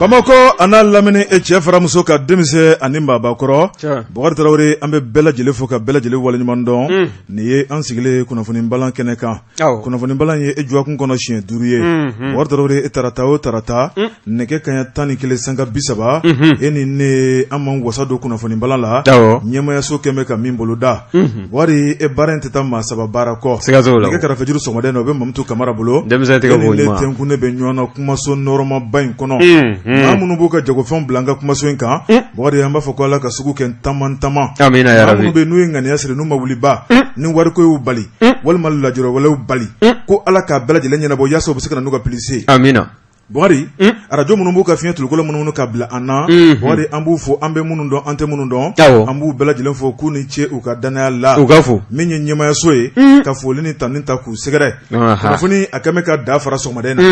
Bamako ana lamini e cɛ faramuso ka denmisɛn ani maabakɔrɔ Bokari Tarawele an bɛ bɛɛ lajɛlen fo ka bɛɛ lajɛlen waleɲuman dɔn nin ye an sigilen kunnafoni balan kɛnɛ kan kunnafoni balan ye e juwakun kɔnɔ siɲɛ 5 ye Bokari Tarawele e tarata o tarata nɛgɛ kanɲɛ 11 sanga 30 e ni ne an man wasa don kunnafoni balan la ɲɛmayaso kɛmɛ ka min bolo da wari e baara in tɛ taa maa saba baara kɔ nɛgɛ kɛrɛfɛjuru sɔgɔmada na o bɛ Mamutu Kamara bolo ne tɛnkun ne bɛ ɲɔgɔn na kumaso nɔrɔmaba in kɔnɔ maa minnu b'u ka jagofɛnw bila an ka kumaso in kan Bokari an b'a fɔ ko Ala ka sugu kɛ taman maa minnu bɛ n'u ye ŋaniya siri n'u ma wuliba ni wariko y'u bali walima lajɔrɔwalew bali ko Ala k'a bɛɛ lajɛlen ɲɛnabɔ yaasa u bɛ se ka na n'u ka pilisi Bokari arajo minnu b'u ka fiɲɛ tulukolo minnu ka bila an na Bokari an b'u fɔ an bɛ minnu dɔn an tɛ minnu dɔn an b'u bɛɛ lajɛlen fɔ k'u ni ce u ka danaya la min ye ɲɛmayaso ye ka foli ni tanni ta k'u sɛgɛrɛ kunnafoni a kɛmɛ ka da fara sɔgɔmada na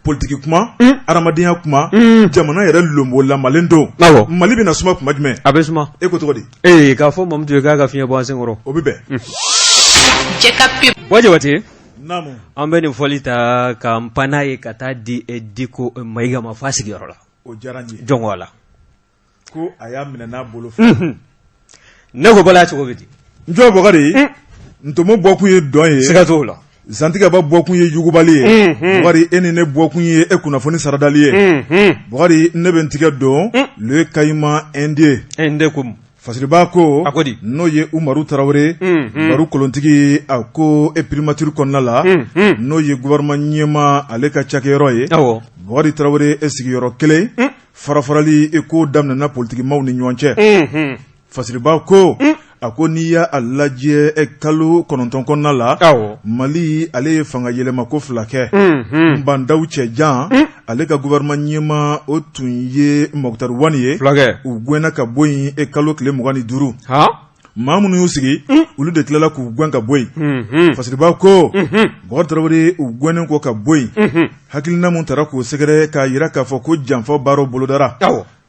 politiki kuma adamadenya kuma jamana yɛrɛ lombo lamalen don Mali bɛna suma kuma jumɛn a bɛ suma e ko cogo di k'a fɔ Mamutu ye k'a ka fiɲɛ bɔ an senkɔrɔ o bɛ bɛn Jabate an bɛ nin fɔli ta ka n panna ye ka taa di Diko Mayiga ma f'a sigiyɔrɔ la o diyara n ye jɔn la ko a y'a minɛ n'a bolo ne ko bala cogo bɛ di n jɔ Bokari ntomo bɔkun ye dɔn ye siga t'o la Zantigaba bɔkun ye yugubali ye Bokari e ni ne bɔkun ye e kunnafoni saradali ye Bokari ne bɛ n tigɛ don le Kayima Inde ko fasiriba ko n'o ye Umaru Tarawele baro kolontigi a ko e primature kɔnɔna la n'o ye gouvernement ɲɛma ale ka cakɛyɔrɔ ye Bokari Tarawele e sigiyɔrɔ kelen farafarali e ko daminɛna politiki maaw ni ɲɔgɔn cɛ fasiriba ko a ko n'i y'a lajɛ kalo 9 kɔnɔna la Mali ale ye fanga yɛlɛma ko 2 kɛ Nbandaw Cɛjan ale ka gouvernement ɲɛma o tun ye Moktar Wani ye u gɛnna ka bɔ yen kalo tile 25 maa minnu y'u sigi olu de tilala k'u gɛn ka bɔ yen fasiriba ko Bokari Tarawele u gɛnnen kɔ ka bɔ yen hakilina mun taara k'o sɛgɛrɛ k'a jira k'a fɔ ko janfa baaraw bolodara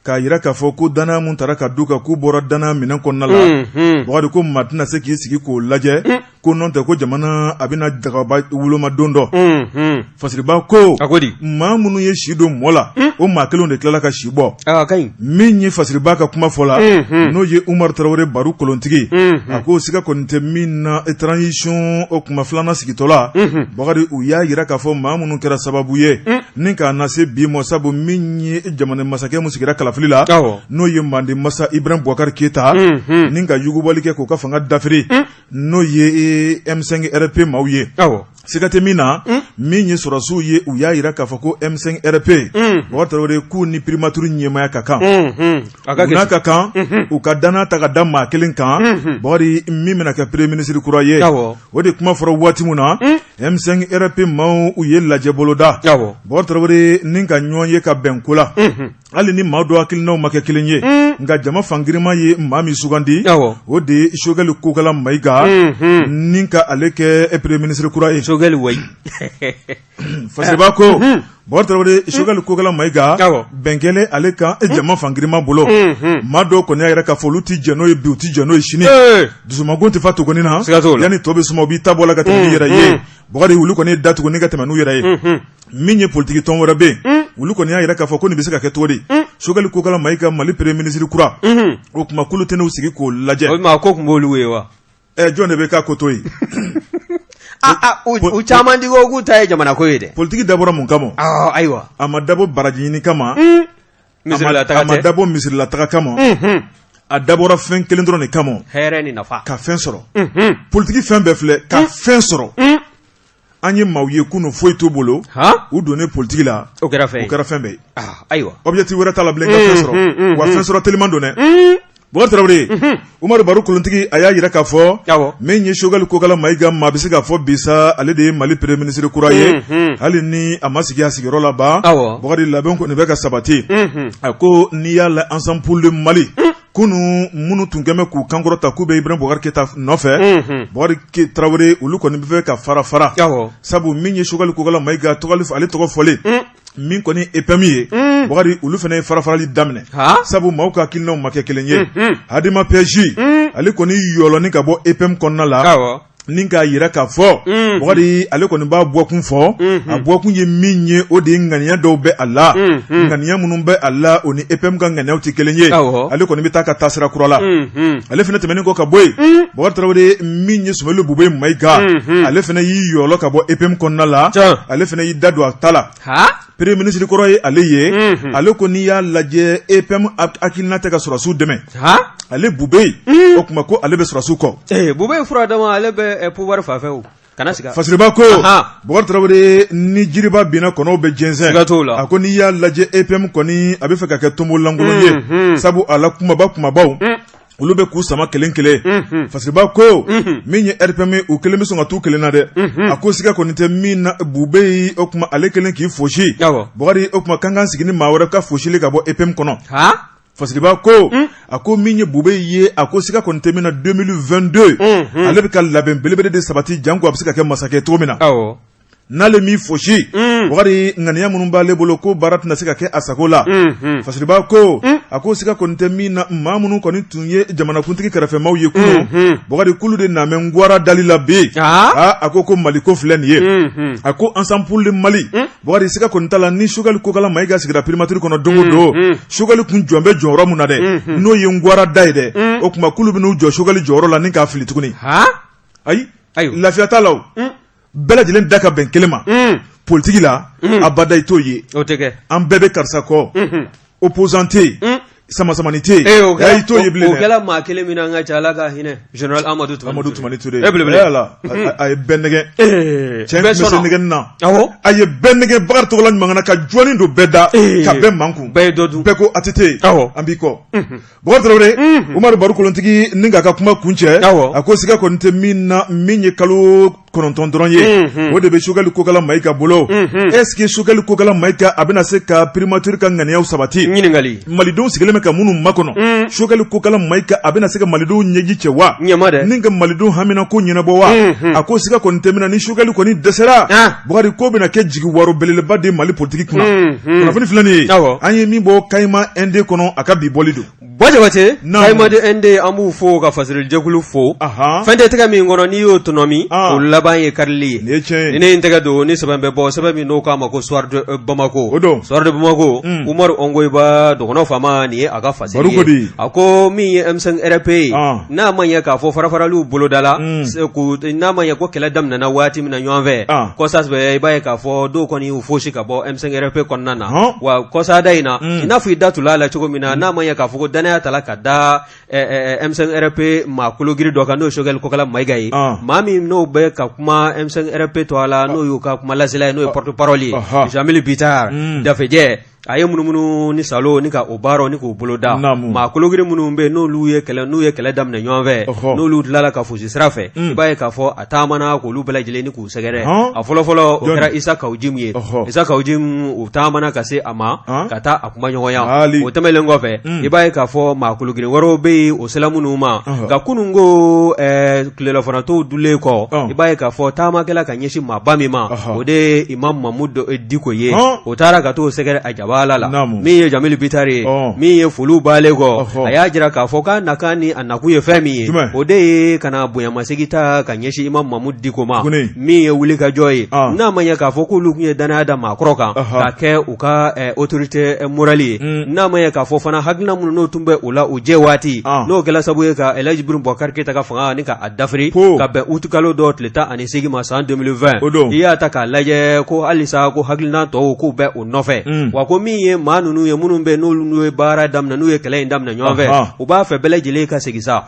k'a jira k'a fɔ ko danaya mun taara ka du kan k'u bɔra danaya minɛn kɔnɔna la Bokari ko maa tɛna se k'i sigi k'o lajɛ ko nɔn tɛ ko jamana a bɛna jagaba woloma don dɔ fasiriba ko maa minnu ye si don mɔ la o maa kelenw de tilala ka si bɔ min ye fasiriba ka kuma fɔ la n'o ye Umaru Tarawele baro kolontigi a ko siga kɔni tɛ min na transition o kuma filanan sigitɔ la Bokari u y'a jira k'a fɔ maa minnu kɛra sababu ye ni k'a na se bi mɔ sabu min ye jamana masakɛ mun sigira kalafili la n'o ye Manden masa Ibrahim Boubacar Keita ni ka yugubali kɛ k'o ka fanga dafiri n'o ye M5 RP maaw ye siga tɛ min na min ye sɔrɔsiw ye u y'a jira k'a fɔ ko M5 RP Bokari Tarawele k'u ni primature ɲɛmaya ka kan u n'a ka kan u ka danaya ta ka da maa kelen kan Bokari min bɛna kɛ premier ministre kura ye o de kuma fɔra waati min na M5 RP maaw u ye lajɛ boloda Bokari Tarawele ni ka ɲɔgɔn ye ka bɛn ko la hali ni maa dɔ hakilinaw ma kɛ kelen ye nka jama fangirima ye maa min sugandi o de ye Choguel Kokala Mayiga ni ka ale kɛ premier ministre kura ye fasiriba ko Bokari Tarawele Choguel Kokala Mayiga bɛnkɛlen ale kan jama fangirima bolo maa dɔw kɔni y'a yɛrɛ k'a fɔ olu tɛ jɛn n'o ye bi u tɛ jɛn n'o ye sini dusumakun tɛ fa tuguni na yanni tɔ bɛ suma u b'i ta bɔ la ka tɛmɛ n'u yɛrɛ ye Bokari olu kɔni ye da tuguni ka tɛmɛ n'u yɛrɛ ye min ye politiki tɔn wɛrɛ bɛ yen olu kɔni y'a yɛrɛ k'a fɔ ko nin bɛ se ka kɛ cogo di Choguel Kokala Mayiga Mali premier ministre kura o kuma k'olu tɛ n'u sigi k'o lajɛ o ma ko tun b'olu ye wa jɔn de bɛ k'a ko to ye u caman di ko k'u ta ye jamana ko ye dɛ politiki dabɔra mun kama ayiwa a ma dabɔ baraji ɲini kama a ma dabɔ misirilataga kama a dabɔra fɛn kelen dɔrɔn de kama hɛrɛ ni nafa ka fɛn sɔrɔ politiki fɛn bɛɛ filɛ ka fɛn sɔrɔ an ye maaw ye kunun foyi t'u bolo u donnen politiki la o kɛra fɛn bɛɛ ye ayiwa objectif wɛrɛ t'a la bilen ka fɛn sɔrɔ wa fɛn sɔrɔ teliman don dɛ Bokari Tarawele Umaru baro kolontigi a y'a jira k'a fɔ min ye Choguel Kokala Mayiga ma bɛ se k'a fɔ bisa ale de ye Mali premier ministre kura ye hali ni a ma sigi a sigiyɔrɔ la ban Bokari labɛn kɔni bɛ ka sabati a ko n'i y'a la ensemble pour le Mali kunu minnu tun kɛmɛ k'u kankɔrɔta k'u bɛ Ibrahim Boubacar Keita nɔfɛ Bokari Tarawele olu kɔni bɛ fɛ ka fara sabu min ye Choguel Kokala Mayiga ale tɔgɔ fɔlen min kɔni EPM ye Bokari olu fana ye farafarali daminɛ sabu maaw ka hakilinaw ma kɛ kelen ye Hadima PJ ale kɔni yɔlɔni ka bɔ EPM kɔnɔna la nin k'a yira k'a fɔ Bugari ale kɔni b'a bɔkun fɔ a bɔkun ye min ye o de ye ŋaniya dɔw bɛ a la ŋaniya minnu bɛ a la o ni EPM ka ŋaniyaw tɛ kelen ye ale kɔni bɛ taa ka taasira kura la ale fana tɛmɛnen kɔ ka bɔ yen Bugari Tarawele min ye Soumaïla Boubou Maïga ale fana y'i yɔlɔ ka bɔ EPM kɔnɔna la ale fana y'i da don a ta la Premier ministre kɔrɔ ye ale ye ale ko n'i y'a lajɛ EPM hakilina tɛ ka sɔrɔsiw dɛmɛ ale Boubou o tuma ko ale bɛ sɔrɔsiw kɔ Boubou fura dama ale bɛ pouvoir fa fɛ o kana siga Fasiriba ko Bugari Tarawele ni jiriba binna kɔnɔw bɛ jɛnsɛn a ko n'i y'a lajɛ EPM kɔni a bɛ fɛ ka kɛ tombo lankolon ye sabu a la kumabaw olu bɛ k'u sama kelen kelen Fasiriba ko min ye RPM u kelen bɛ sɔn ka t'u kelen na dɛ a ko siga kɔni tɛ min na Boubou o kuma ale kelen k'i fosi Bugari o kuma kan sigi ni maa wɛrɛ ka fosili ka bɔ EPM kɔnɔ Fasiriba ko a ko min ye Boubou ye a ko siga kɔni tɛ min na 2022 ale bɛ ka labɛn belebele de sabati janko a bɛ se ka kɛ masakɛ cogo min na n'ale min fosi Bugari ŋaniya minnu b'ale bolo ko baara tɛna se ka kɛ a sago la Fasiriba ko a ko siga kɔni tɛ min na maa minnu kɔni tun ye jamanakuntigi kɛrɛfɛmaw ye kunun Bugari kulu de namɛ Ngwara dali la bi a ko Mali ko filɛ nin ye a ko ensemble Mali Bugari siga kɔni t'a la ni Choguel Kokala Maïga sigira primature kɔnɔ don o don Choguel kun jɔn bɛ jɔyɔrɔ min na dɛ n'o ye Ngwara da ye dɛ o tuma kulu bɛn'u jɔ Choguel jɔyɔrɔ la ni k'a fili tuguni ayi lafiya t'a la o bɛɛ lajɛlen da ka bɛn kelen ma politique la abada i t'o ye an bɛɛ bɛ karisa kɔ opposant tɛ yen sama-samani tɛ yen i t'o ye bilen dɛ o kɛla maa kelen min na an ka ca Ala ka hinɛ Général Amadou Toumani Touré a ye bɛɛ nɛgɛ cɛ bɛ se nɛgɛni na a ye bɛɛ nɛgɛ Bakari Togola ɲuman na ka jɔni don bɛɛ da ka bɛɛ mankun bɛɛ ko ATT an b'i kɔ Bugari Tarawele Umaru Baru Kolontigi ni k'a ka kuma kun cɛ a ko siga kɔni tɛ min na min ye kalo 9 dɔrɔn ye o de bɛ Choguel Kokala Maïga bolo est-ce que Choguel Kokala Maïga a bɛna se ka primature ka ŋaniyaw sabati malidenw sigilen bɛ ka minnu makɔnɔ Choguel Kokala Maïga a bɛna se ka malidenw ɲɛji cɛ wa ni ka malidenw hamina ko ɲɛnabɔ wa a ko siga kɔni tɛ min na ni Choguel kɔni dɛsɛra Bugari ko bɛna kɛ jigi waro belebeleba de Mali politique kunna kunnafoni filɛ nin ye an ye min bɔ Kayima ND kɔnɔ a ka bi bɔli don Bajabate Kayima ND an b'u fo ka fasiri jɛkulu fo fɛn tɛ tɛgɛ min kɔnɔ n'i y'o tɔnɔmi o laban ye karili ye ni ne tɛgɛ don ni sɛbɛn bɛ bɔ sɛbɛn min n'o k'a ma ko Soir de Bamako Soir de Bamako Umaru Ongoiba dɔgɔnɔ faama nin ye a ka fasiri ye a ko min ye M5 RP ye n'a ma ɲɛ k'a fɔ farafaraliw boloda la n'a ma ɲɛ ko kɛlɛ daminɛna waati min na ɲɔgɔn fɛ kɔsa i b'a ye k'a fɔ dɔw kɔni y'u fosi ka bɔ M5 RP kɔnɔna na wa kɔsa da in na i n'a fɔ i da tula a la cogo min na n'a ma ɲɛ k'a fɔ ko danaya tala ka da M5 RP maa kologiri dɔ kan n'o ye Choguel Kokala Maïga ye maa min n'o bɛ ka kuma M5 RP to a la n'o y'u ka kuma lasela ye n'o ye porte-parole ye Jamil Bitar Dafejɛ a ye munumunu ni salo ni ka o baaraw ni k'o bolo da maa kologiri minnu bɛ n'u ye kɛlɛ daminɛ ɲɔgɔn fɛ n'olu tilala ka fosi sira fɛ i b'a ye k'a fɔ a taamana k'olu bɛɛ lajɛlen ni k'u sɛgɛrɛ a fɔlɔfɔlɔ o kɛra Isa Kawujim ye Isa Kawujim o taamana ka se a ma ka taa a kuma ɲɔgɔnya o tɛmɛlen kɔfɛ i b'a ye k'a fɔ maa kologiri wɛrɛw bɛ yen o sela minnu ma nka kunun ko tilelanfanatɔw dulen kɔ i b'a ye k'a fɔ taamakɛla ka ɲɛsin maaba min ma o de ye Imam Mahmud Diko ye o taara ka t'o sɛgɛrɛ a jaba min ye Jamil Bitar ye min ye foliw b'ale kɔ a y'a jira k'a fɔ k'a nakan ni a nakun ye fɛn min ye o de ye kana bonyamasegin ta ka ɲɛsin Imam Mahmud Diko ma min ye wuli ka jɔ ye n'a ma ɲɛ k'a fɔ k'olu tun ye danaya da maakɔrɔ kan k'a kɛ u ka autorité morale ye n'a ma ɲɛ k'a fɔ fana hakilina minnu n'o tun bɛ o la o jɛ waati n'o kɛla sabu ye ka El Hadji Ibrahim Boubacar Keita ka fanga ni ka a dafiri ka bɛn août kalo dɔ tile 18 ma san 2020 i y'a ta k'a lajɛ ko halisa ko hakilina tɔw k'u bɛ o nɔfɛ wa ko min ye maa ninnu ye minnu bɛ n'olu ye baara daminɛ n'u ye kɛlɛ in daminɛ ɲɔgɔn fɛ u b'a fɛ bɛɛ lajɛlen ka segin sa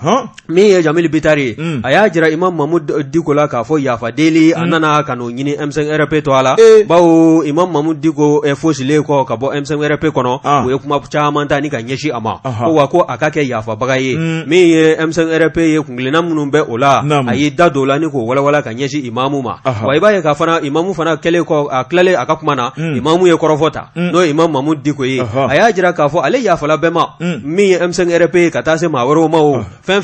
min ye Jamil Bitar ye a y'a jira Imam Mahmud Diko la k'a fɔ yafa deli a nana ka n'o ɲini M5 RP to a la bawo Imam Mahmud Diko fosilen kɔ ka bɔ M5 RP kɔnɔ o ye kuma caman ta ni ka ɲɛsin a ma ko wa ko a ka kɛ yafabaga ye min ye M5 RP ye kungilenna minnu bɛ o la a y'i da don o la ni k'o walawala ka ɲɛsin imamu ma wa i b'a ye k'a fana imamu fana kɛlen kɔ a tilalen a ka kuma na imamu ye kɔrɔfɔ ta n'o ye Imam Mahmud Diko ye a y'a jira k'a fɔ ale yafala bɛɛ ma min ye M5 RP ye ka taa se maa wɛrɛw ma o fɛn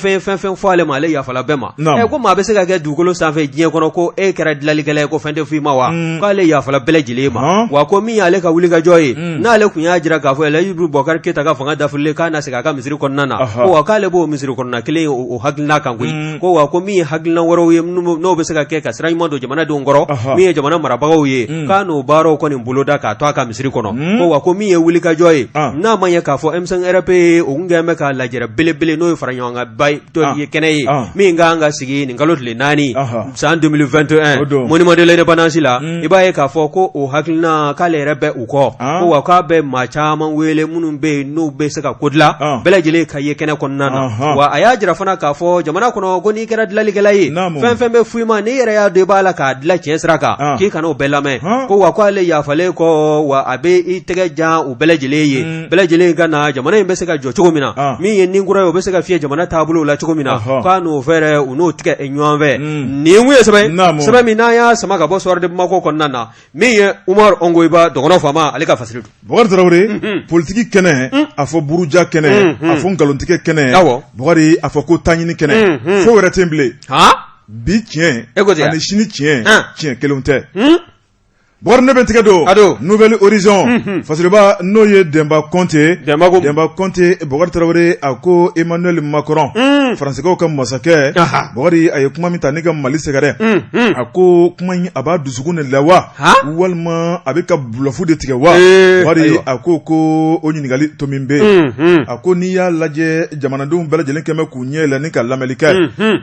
fɔ ale ma ale yafala bɛɛ ma ko maa bɛ se ka kɛ dugukolo sanfɛ diɲɛ kɔnɔ ko e kɛra dilanlikɛla ye ko fɛn tɛ f'i ma wa k'ale yafala bɛɛ lajɛlen ma wa ko min y'ale ka wuli ka jɔ ye n'ale kun y'a jira k'a fɔ El Hadji Ibrahim Boubacar Keita ka fanga dafirilen k'a na segin a ka misiri kɔnɔna na ko wa k'ale b'o misiri kɔnɔna kelen o hakilina kan koyi ko wa ko min ye hakilina wɛrɛw ye n'o bɛ se ka kɛ ka sira ɲuman don jamanadenw kɔrɔ min ye jamana marabagaw ye k'a n'o baaraw kɔni boloda k'a to a ka misiri kɔnɔ ko wa ko min ye wulikajɔ ye n'a ma ɲɛ k'a fɔ M5RP o kun kɛn bɛ ka lajɛrɛ belebele n'o ye fara ɲɔgɔn kan ba dɔ ye kɛnɛ ye min kan ka sigi nin kalo tile 4 san 2021 monument de l'indépendance la i b'a ye k'a fɔ ko o hakilina k'ale yɛrɛ bɛ u kɔ ko wa k'a bɛ maa caman wele minnu bɛ yen n'u bɛ se ka ko dilan bɛɛ lajɛlen ka ye kɛnɛ kɔnɔna na wa a y'a jira fana k'a fɔ jamana kɔnɔ ko n'i kɛra dilanlikɛla ye fɛn fɛn bɛ f'u i ma n'i yɛrɛ y'a dɔn i b'a la k'a dilan tiɲɛ sira kan k'i kana o bɛɛ lamɛn ko wa k'ale yafalen kɔ wa a bɛ i tɛgɛ jan u bɛɛ lajɛlen ye bɛɛ lajɛlen ka na jamana in bɛ se ka jɔ cogo min na min ye nin kura ye o bɛ se ka fiyɛ jamana taabolo la cogo min na k'a n'o fɛɛrɛ u n'o tigɛ ɲɔgɔn fɛ nin kun ye sɛbɛn min n'an y'a sama ka bɔ soirée de Bamako kɔnɔna na min ye Umar Ongoiba dɔgɔnɔ faama ale ka fasiri don Bokari Tarawele politique kɛnɛ a fɔ buruja kɛnɛ a fɔ nkalontigɛ kɛnɛ Bokari a fɔ ko taɲini kɛnɛ fo wɛrɛ tɛ bilen bi tiɲɛ ani sini tiɲɛ kelenw tɛ Bokari ne bɛ tigɛ don Nouvelle Horizon fasiriba n'o ye Demba Conte Bokari Tarawele a ko Emmanuel Macron Faransikaw ka masakɛ Bokari a ye kuma min ta ne ka Mali sɛgɛrɛ a ko kuma in a b'a dusukun de la wa walima a bɛ ka bluff de tigɛ wa Bokari a ko o ɲininkali to min bɛ yen a ko n'i y'a lajɛ jamanadenw bɛɛ lajɛlen kɛmɛ k'u ɲɛ yɛlɛ ni ka lamɛnli kɛ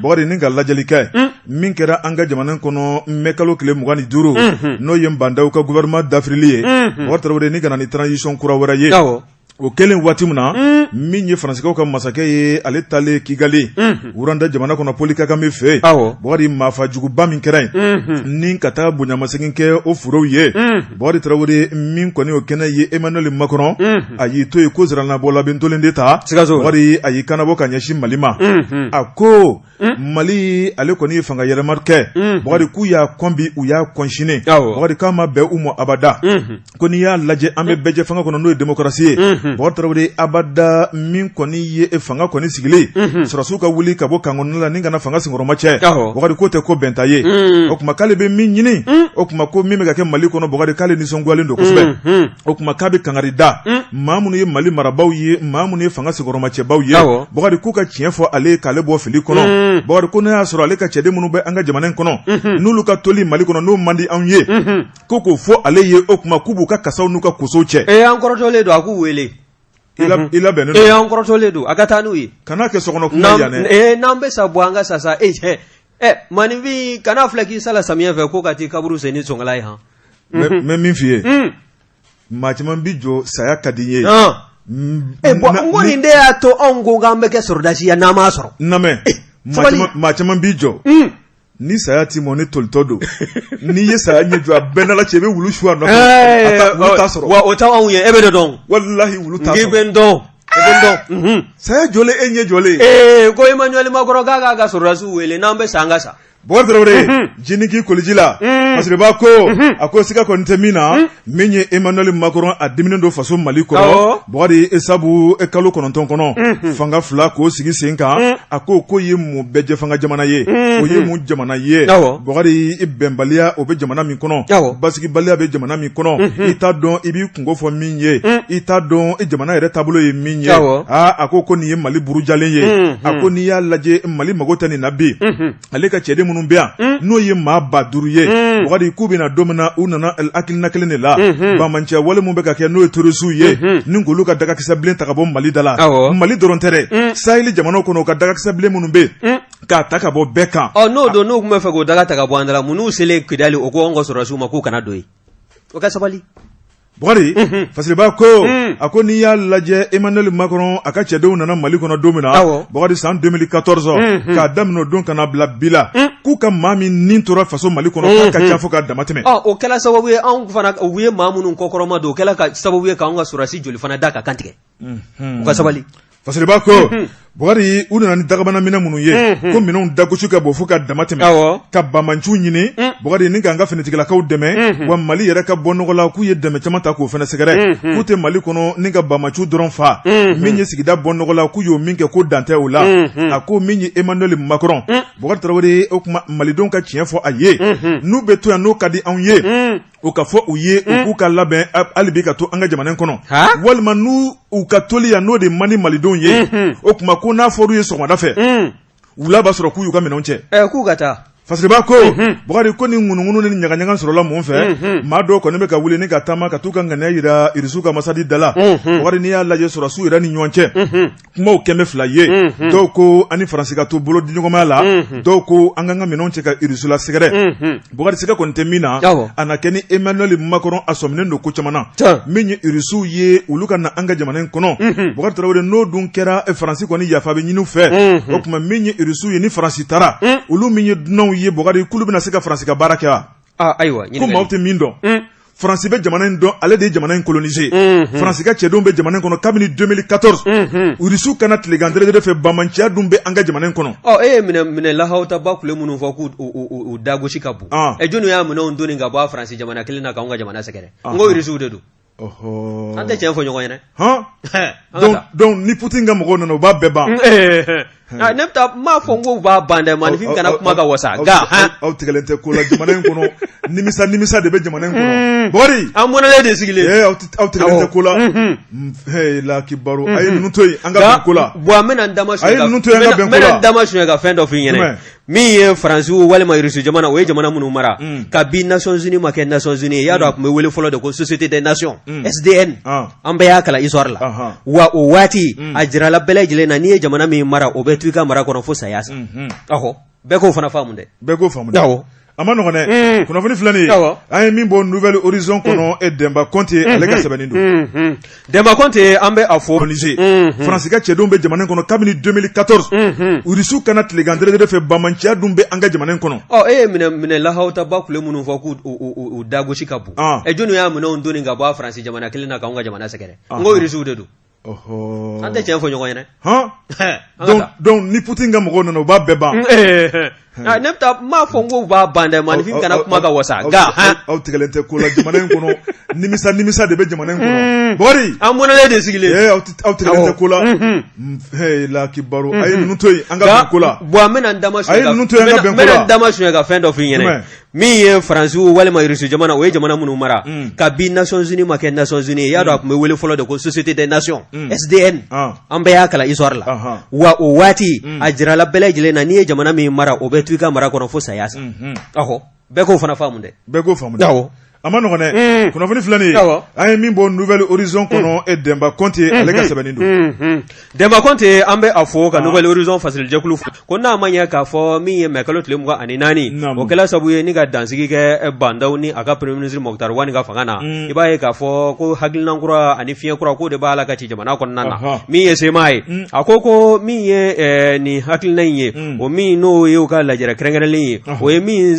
Bokari ni ka lajɛli kɛ min kɛra an ka jamana kɔnɔ mɛ kalo tile 25 n'o ye Bandaw ka gouvernement d'Afrili ye Bokari Tarawele ni kana ni transition kura wɛrɛ ye o kelen waati min na min ye Faransikaw ka masakɛ ye ale talen Kigali Uranda jamana kɔnɔ Paul Kagame fɛ Bokari maafa juguba min kɛra yen ni ka taa bonyamasegin kɛ o forow ye Bokari Tarawele min kɔni o kɛnɛ ye Emmanuel Macron a y'i to yen ko zaranabɔla bɛ ntolen de ta Bokari a y'i kanabɔ ka ɲɛsin Mali ma a ko Mali ale kɔni ye fanga yɛlɛma kɛ Bokari k'u y'a kɔnbi u y'a kɔnsine Bokari k'a ma bɛn u ma abada ko n'i y'a lajɛ an bɛ bɛɛ jɛ fanga kɔnɔ n'o ye démocratie ye Bokari Tarawele abada min kɔni ye fanga kɔni sigilen sɔrɔsiw ka wuli ka bɔ kankɔnɔ la ni kana fanga senkɔrɔma cɛ Bokari ko tɛ ko bɛnta ye o kuma k'ale bɛ min ɲini o kuma ko min bɛ ka kɛ Mali kɔnɔ Bokari k'ale nisɔngoyalen don kosɛbɛ o kuma k'a bɛ kangari da maa minnu ye Mali marabaw ye maa minnu ye fanga senkɔrɔma cɛbaw ye Bokari k'u ka tiɲɛ fɔ ale k'ale bɔ fili kɔnɔ Bokari ko n'a y'a sɔrɔ ale ka cɛden minnu bɛ an ka jamana in kɔnɔ n'olu ka toli Mali kɔnɔ n'o man di anw ye ko k'o fɔ ale ye o kuma k'u b'u ka kasaw n'u ka kosow cɛ an kɔrɔtɔlen don a k'u wele i labɛnnen don an kɔrɔtɔlen don a ka taa n'u ye kana kɛ sɔkɔnɔ kuma yan dɛ n'an bɛ sa bɔ an ka sa maninfin kana filɛ k'i sala samiyɛ fɛ ko ka t'i kaburu sen ni sɔngala ye han mɛ min f'i ye maa caman bi jɔ saya ka di ye n ko nin de y'a to anw ko k'an bɛ kɛ sɔrɔdasiya n'an m'a sɔrɔ maa caman b'i jɔ ni saya t'i mɔ ni tolitɔ don n'i ye saya ɲɛ jɔ a bɛɛ n'ala cɛ i bɛ wulu su a nɔfɛ wulu t'a sɔrɔ wa o t'anw ye e bɛ de dɔn walahi wulu t'a sɔrɔ i bɛ n dɔn saya jɔlen e ɲɛ jɔlen ko Emmanuel Macron k'a ka sɔrɔdasiw wele n'an bɛ sa an ka sa Bokari Tarawele jiniki koliji la fasiriba ko a ko siga kɔni tɛ min na min ye Emmanuel Macron a diminen don faso Mali kɔrɔ Bokari sabu kalo 9 kɔnɔ fanga 2 k'o sigi sen kan a ko ye mun bɛɛ jɛ fanga jamana ye o ye mun jamana ye Bokari bɛnbaliya o bɛ jamana min kɔnɔ basigibaliya bɛ jamana min kɔnɔ i t'a dɔn i b'i kungo fɔ min ye i t'a dɔn jamana yɛrɛ taabolo ye min ye a ko nin ye Mali burujalen ye a ko n'i y'a lajɛ Mali mago tɛ nin na bi ale ka cɛden minnu bɛ yan n'o ye maa 5000 ye Bokari k'u bɛna don min na u nana hakilina kelen de la bamancɛ wale mun bɛ ka kɛ n'o ye terrorisiw ye ni k'olu ka dagakisɛ bilen ta ka bɔ Mali da la Mali dɔrɔn tɛ dɛ Saheli jamanaw kɔnɔ u ka dagakisɛ bilen minnu bɛ k'a ta ka bɔ bɛɛ kan n'o don n'u tun bɛ fɛ k'o daga ta ka bɔ an da la mun n'u selen Kidali o ko an ka sɔrɔdasiw ma k'u kana don yen o ka sabali Bokari fasiriba ko a ko n'i y'a lajɛ Emmanuel Macron a ka cɛdenw nana Mali kɔnɔ don min na Bokari san 2014 k'a daminɛ o don ka na bila bi la k'u ka maa min nin tora faso Mali kɔnɔ k'a ka ca fo k'a dama tɛmɛ o kɛla sababu ye anw fana u ye maa minnu kɔkɔrɔma don o kɛla sababu ye k'anw ka sɔrɔdasi joli fana da ka kantigɛ u ka sabali fasiriba ko Bokari u nana ni dagabana minɛ minnu ye ko minɛnw dagosi ka bɔ fo ka dama tɛmɛ ka bamanciw ɲini Bokari ni k'an ka finitigilakaw dɛmɛ wa Mali yɛrɛ ka bɔ nɔgɔ la k'u ye dɛmɛ caman ta k'o fana sɛgɛrɛ k'u tɛ Mali kɔnɔ ni ka bamanciw dɔrɔn fa min ye sigida bɔ nɔgɔ la k'u y'o min kɛ ko dan tɛ o la a ko min ye Emmanuel Macron Bokari Tarawele o kuma Malidenw ka tiɲɛ fɔ a ye n'u bɛ to yan n'o ka di anw ye o ka fɔ u ye u k'u ka labɛn hali bi ka to an ka jamana kɔnɔ walima n'u u ka toli yan n'o de man di malidenw ye o tuma ko n'a fɔr'u ye sɔgɔmada fɛ wula b'a sɔrɔ k'u y'u ka minɛnw cɛ k'u ka taa Fasiriba ko Bukari ko ni ŋunuŋunu ni ɲagaɲaga sɔrɔla mun fɛ maa dɔw kɔni bɛ ka wuli ni ka taama ka t'u ka ŋaniya yira Irisiw ka masadi da la Bukari n'i y'a lajɛ sɔrɔsiw yɛrɛ ni ɲɔgɔn cɛ kumaw kɛmɛ fila ye dɔw ko ani Faransi ka to bolo di ɲɔgɔnmaya la dɔw ko an k'an ka minɛnw cɛ ka Irisiw la sɛgɛrɛ Bukari siga kɔni tɛ min na a na kɛ ni Emmanuel Macron a sɔminen don ko caman na min ye Irisiw ye olu ka na an ka jamana in kɔnɔ Bukari Tarawele n'o dun kɛra Faransi kɔni yafa bɛ ɲini u fɛ o tuma min ye Irisiw ye ni Faransi taara olu min ye dunanw ye Bukari kulu bɛna se ka Faransi ka baara kɛ wa ayiwa ko maaw tɛ min dɔn Faransi bɛ jamana in dɔn ale de ye jamana in coloniser Faransi ka cɛdenw bɛ jamana in kɔnɔ kabini 2014 Irisiw kana tilegan dɛrɛdɛrɛ fɛ bamanciya dun bɛ an ka jamana in kɔnɔ e ye minɛ lahawta ba kule minnu fɔ k'u dagosi ka bon jɔnni y'a minɛnw donni ka bɔ Faransi jamana kelen na k'anw ka jamana sɛgɛrɛ n ko Irisiw de don an tɛ tiɲɛ fɔ ɲɔgɔn ɲɛna donc ni Poutine ka mɔgɔw nana u b'a bɛɛ ban ne bɛ taa m'a fɔ n ko u b'a ban dɛ maanifin kana kuma ka wasa aw tigɛlen tɛ ko la jamana in kɔnɔ nimisa de bɛ jamana in kɔnɔ Bukari an mɔnɛlen de sigilen aw tigɛlen tɛ ko la la kibaru a ye ninnu to yen an ka bɛn ko la bon an bɛna n dama a ye ninnu to yen an ka bɛn ko la n bɛna n dama suɲɛ ka fɛn dɔ f'i ɲɛna min ye Faransiw walima Irisiw jamana o ye jamana minnu mara kabi Nations Unies ma kɛ Nations Unies y'a dɔn a tun bɛ wele fɔlɔ de ko Société des Nations SDN an bɛɛ y'a kalan histoire la wa o waati a jirala bɛɛ lajɛlen na n'i ye jamana min mara o bɛ to i ka mara kɔnɔ fo saya sa bɛɛ k'o fana faamu dɛ bɛɛ k'o faamu dɛ a ma nɔgɔn dɛ kunnafoni filɛ nin ye an ye min bɔ Nouvelle Horizon kɔnɔ Demba Conte ale ka sɛbɛnni don Demba Conte an bɛ a fɔ Faransi ka cɛdenw bɛ jamana in kɔnɔ kabini 2014 Irisiw kana tilegan dɛrɛdɛrɛ fɛ bamanciya dun bɛ an ka jamana in kɔnɔ e ye minɛ lahawta ba kule minnu fɔ k'u dagosi ka bon jɔnni y'a minɛnw donni ka bɔ Faransi jamana kelen na k'anw ka jamana sɛgɛrɛ n ko Irisiw de don an tɛ tiɲɛ fɔ ɲɔgɔn ɲɛna donc ni Poutine ka mɔgɔw nana u b'a bɛɛ ban ne bɛ taa m'a fɔ n ko u b'a ban dɛ maanifin kana kuma ka wasa aw tigɛlen tɛ ko la jamana in kɔnɔ nimisa de bɛ jamana in kɔnɔ Bukari an mɔnɛlen de sigilen aw tigɛlen tɛ ko la la kibaru a ye ninnu to yen an ka bɛn ko la bon an bɛna n dama suɲɛ ka fɛn dɔ f'i ɲɛna min ye Faransiw walima Irisiw jamana o ye jamana minnu mara kabi Nations Unies ma kɛ Nations Unies y'a dɔn a tun bɛ wele fɔlɔ de ko Société des Nations SDN an bɛɛ y'a kalan histoire la wa o waati a jirala bɛɛ lajɛlen na n'i ye jamana min mara o bɛ to i ka mara kɔnɔ fo saya sa bɛɛ k'o fana faamu dɛ bɛɛ k'o faamu dɛ a ma nɔgɔn dɛ kunnafoni filɛ nin ye an ye min bɔ Nouvelle Horizon kɔnɔ Demba Conte ale ka sɛbɛnni don Demba Conte an bɛ a fɔ ka Nouvelle Horizon fasilijɛkulu fo ko n'a ma ɲɛ k'a fɔ min ye mai kalo tile 24 o kɛla sabu ye ni ka dansigi kɛ Bandaw ni a ka Premier ministre Moktar Wani ka fanga na i b'a ye k'a fɔ ko hakilina kura ani fiɲɛ kura k'o de b'a la ka ci jamana kɔnɔna na min ye sema ye a ko min ye nin hakilina in ye o min n'o ye u ka lajɛrɛ kɛrɛnkɛrɛnlen ye o ye min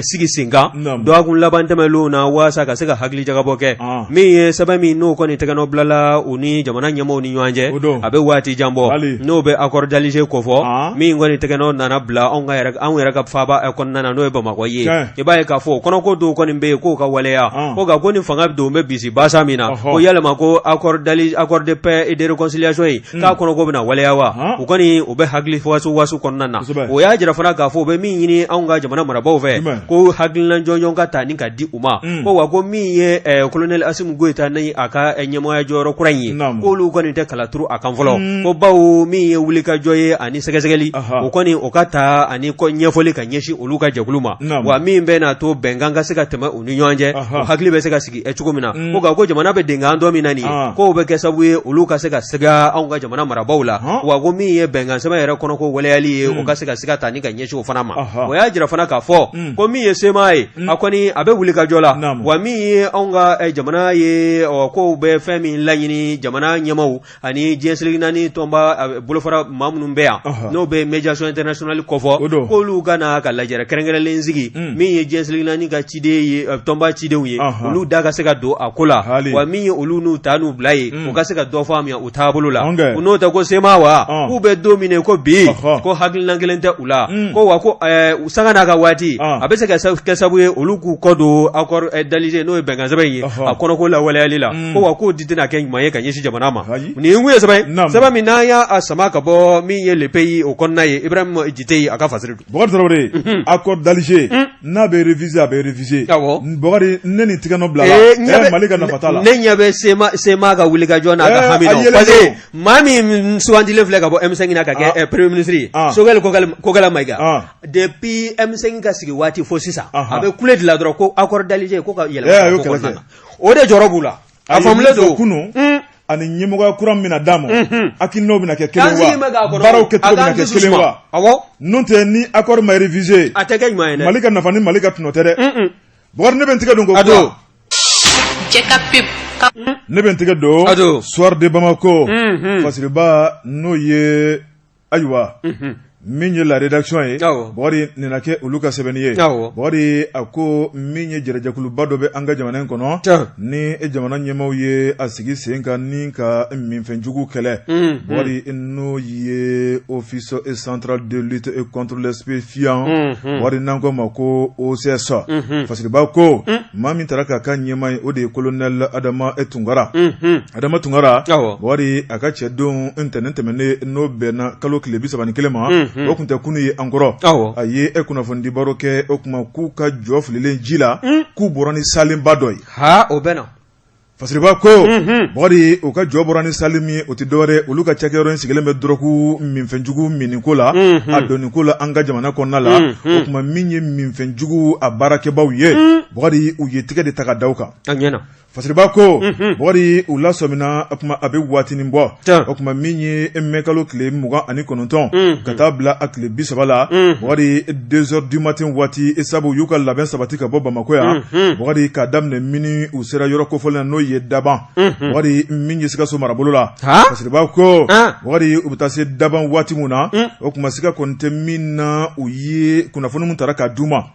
sigi sen kan dɔgɔkun laban tɛmɛnlenw na waasa ka se ka hakili jagabɔ kɛ min ye sɛbɛn min n'o kɔni tɛgɛnɔ bilala u ni jamana ɲɛmɔgɔw ni ɲɔgɔn cɛ a bɛ waati jan bɔ n'o bɛ accord d'Alger kofɔ min kɔni tɛgɛnɔ nana bila anw yɛrɛ ka faaba kɔnɔna na n'o ye Bamakɔ ye i b'a ye k'a fɔ kɔnɔko dɔw kɔni bɛ yen k'o ka waleya ko nka ko ni fanga dɔw bɛ bisi basa min na ko yalama ko accord de paix et de réconciliation in k'a kɔnɔko bɛna waleya wa u kɔni u bɛ hakili wasu kɔnɔna na o y'a jira fana k'a fɔ u bɛ min ɲini anw ka jamana marabaaw fɛ ko hakilina jɔnjɔn ka ta ni ka di u ma ko wa ko min ye colonel Assimi Goïta ni a ka ɲɛmɔgɔya jɔyɔrɔ kura in ye k'olu kɔni tɛ kala turu a kan fɔlɔ ko bawo min ye wulikajɔ ye ani sɛgɛsɛgɛli o kɔni o ka taa ani ɲɛfɔli ka ɲɛsin olu ka jɛkulu ma wa min bɛ n'a to bɛnkan ka se ka tɛmɛ u ni ɲɔgɔn cɛ o hakili bɛ se ka sigi cogo min na ko nka ko jamana bɛ denkan dɔ min na nin ye k'o bɛ kɛ sababu ye olu ka se ka sɛgɛ anw ka jamana marabaaw la wa ko min ye bɛnkan sɛbɛn yɛrɛ kɔnɔ ko waleyali ye o ka se ka siga ta ni ka ɲɛsin o fana ma o y'a jira fana k'a fɔ ko min ye sema ye a kɔni a bɛ wulikajɔ la wa min ye anw ka jamana ye ko bɛ fɛn min laɲini jamana ɲɛmaaw ani diɲɛ seligi naani tɔnba bolofara maa minnu bɛ yan n'o bɛ médiation internationale kɔfɔ k'olu ka na ka lajɛrɛ kɛrɛnkɛrɛnlen sigi min ye diɲɛ seligi naani ka ciden ye tɔnba cidenw ye olu da ka se ka don a ko la wa min ye olu n'u ta n'u bila ye u ka se ka dɔ faamuya u taabolo la u n'o tɛ ko sema wa k'u bɛ don min ko bi ko hakilina kelen tɛ u la ko wa ko sanga n'a ka waati a bɛ se ka kɛ sababu ye olu k'u kɔ don accord accord d'Alger n'o ye bɛnkan sɛbɛn ye a kɔnɔko lawaleyali la ko wa k'o di tɛna kɛ ɲuman ye ka ɲɛsin jamana ma nin ye mun ye sɛbɛn min n'an y'a sama ka bɔ min ye le pays o kɔnɔna ye Ibrahima Jite a ka fasiri don Bokari Traoré accord d'Alger n'a bɛ réviser a bɛ réviser Bokari ne ni tigɛnɔ bila la Mali ka nafa t'a la ne ɲɛ bɛ Sema ka wuli ka jɔ n'a ka hami dɔn parce que maa min sugandilen filɛ ka bɔ M5 na ka kɛ premier ministre ye Sogɛli Kokɛla Mayiga depuis M5 ka sigi waati fo sisan a bɛ kule de la dɔrɔn ko accord d'Alger ko ka yɛlɛma ko kɔnɔna na o de jɔrɔ b'u la a faamulen don kunun ani ɲɛmɔgɔya kura min bɛna d'a ma hakilinaw bɛna kɛ kelen wa baaraw kɛcogo bɛna kɛ kelen wa n'o tɛ ni accord ma réviser a tɛ kɛ ɲuman ye dɛ Mali ka nafa ni Mali ka tɔnɔ tɛ dɛ Bokari ne bɛ n tigɛ don ko ne bɛ n tigɛ don soir de Bamako fasiriba n'o ye ayiwa min ye la rédaction ye Bokari nana kɛ olu ka sɛbɛnni ye Bokari a ko min ye jɛrɛjɛkuluba dɔ bɛ an ka jamana in kɔnɔ ni jamana ɲɛmaaw ye a sigi sen kan ni ka minfɛnjugu kɛlɛ Bokari n'o ye office central de lutte contre les stupéfiants Bokari n'an ko ma ko OCS fasiriba ko maa min taara k'a ka ɲɛmaa ye o de ye colonel Adama Tunkara Adama Tunkara Bokari a ka cɛdenw ntɛnɛn tɛmɛnen n'o bɛnna kalo tile 31 ma o kun tɛ kunu ye an kɔrɔ a ye kunnafoni baro kɛ o kuma k'u ka jɔ fililen ji la k'u bɔra ni salenba dɔ ye o bɛ na fasiriba ko Bokari u ka jɔ bɔra ni sali min ye o tɛ dɔwɛrɛ olu ka cakɛyɔrɔ in sigilen bɛ dɔrɔku minfɛnjugu miniko la a dɔnniko la an ka jamana kɔnɔna la o kuma min ye minfɛnjugu a baarakɛbaaw ye Bokari u ye tigɛ de ta ka da u kan fasiriba ko Bokari u lasɔmina o kuma a bɛ waatinin bɔ o kuma min ye mɛkalo tile 29 ka taa bila a tile 30 la Bokari 2 heures du matin waati sabu u y'u ka labɛn sabati ka bɔ Bamako yan Bokari k'a daminɛ mini u sera yɔrɔ kofɔlen na n'o ye Daban Bokari min ye Sikaso marabolo la fasiriba ko Bokari u bɛ taa se Daban waati mun na o kuma Sika kɔni tɛ min na u ye kunnafoni mun tara k'a d'u ma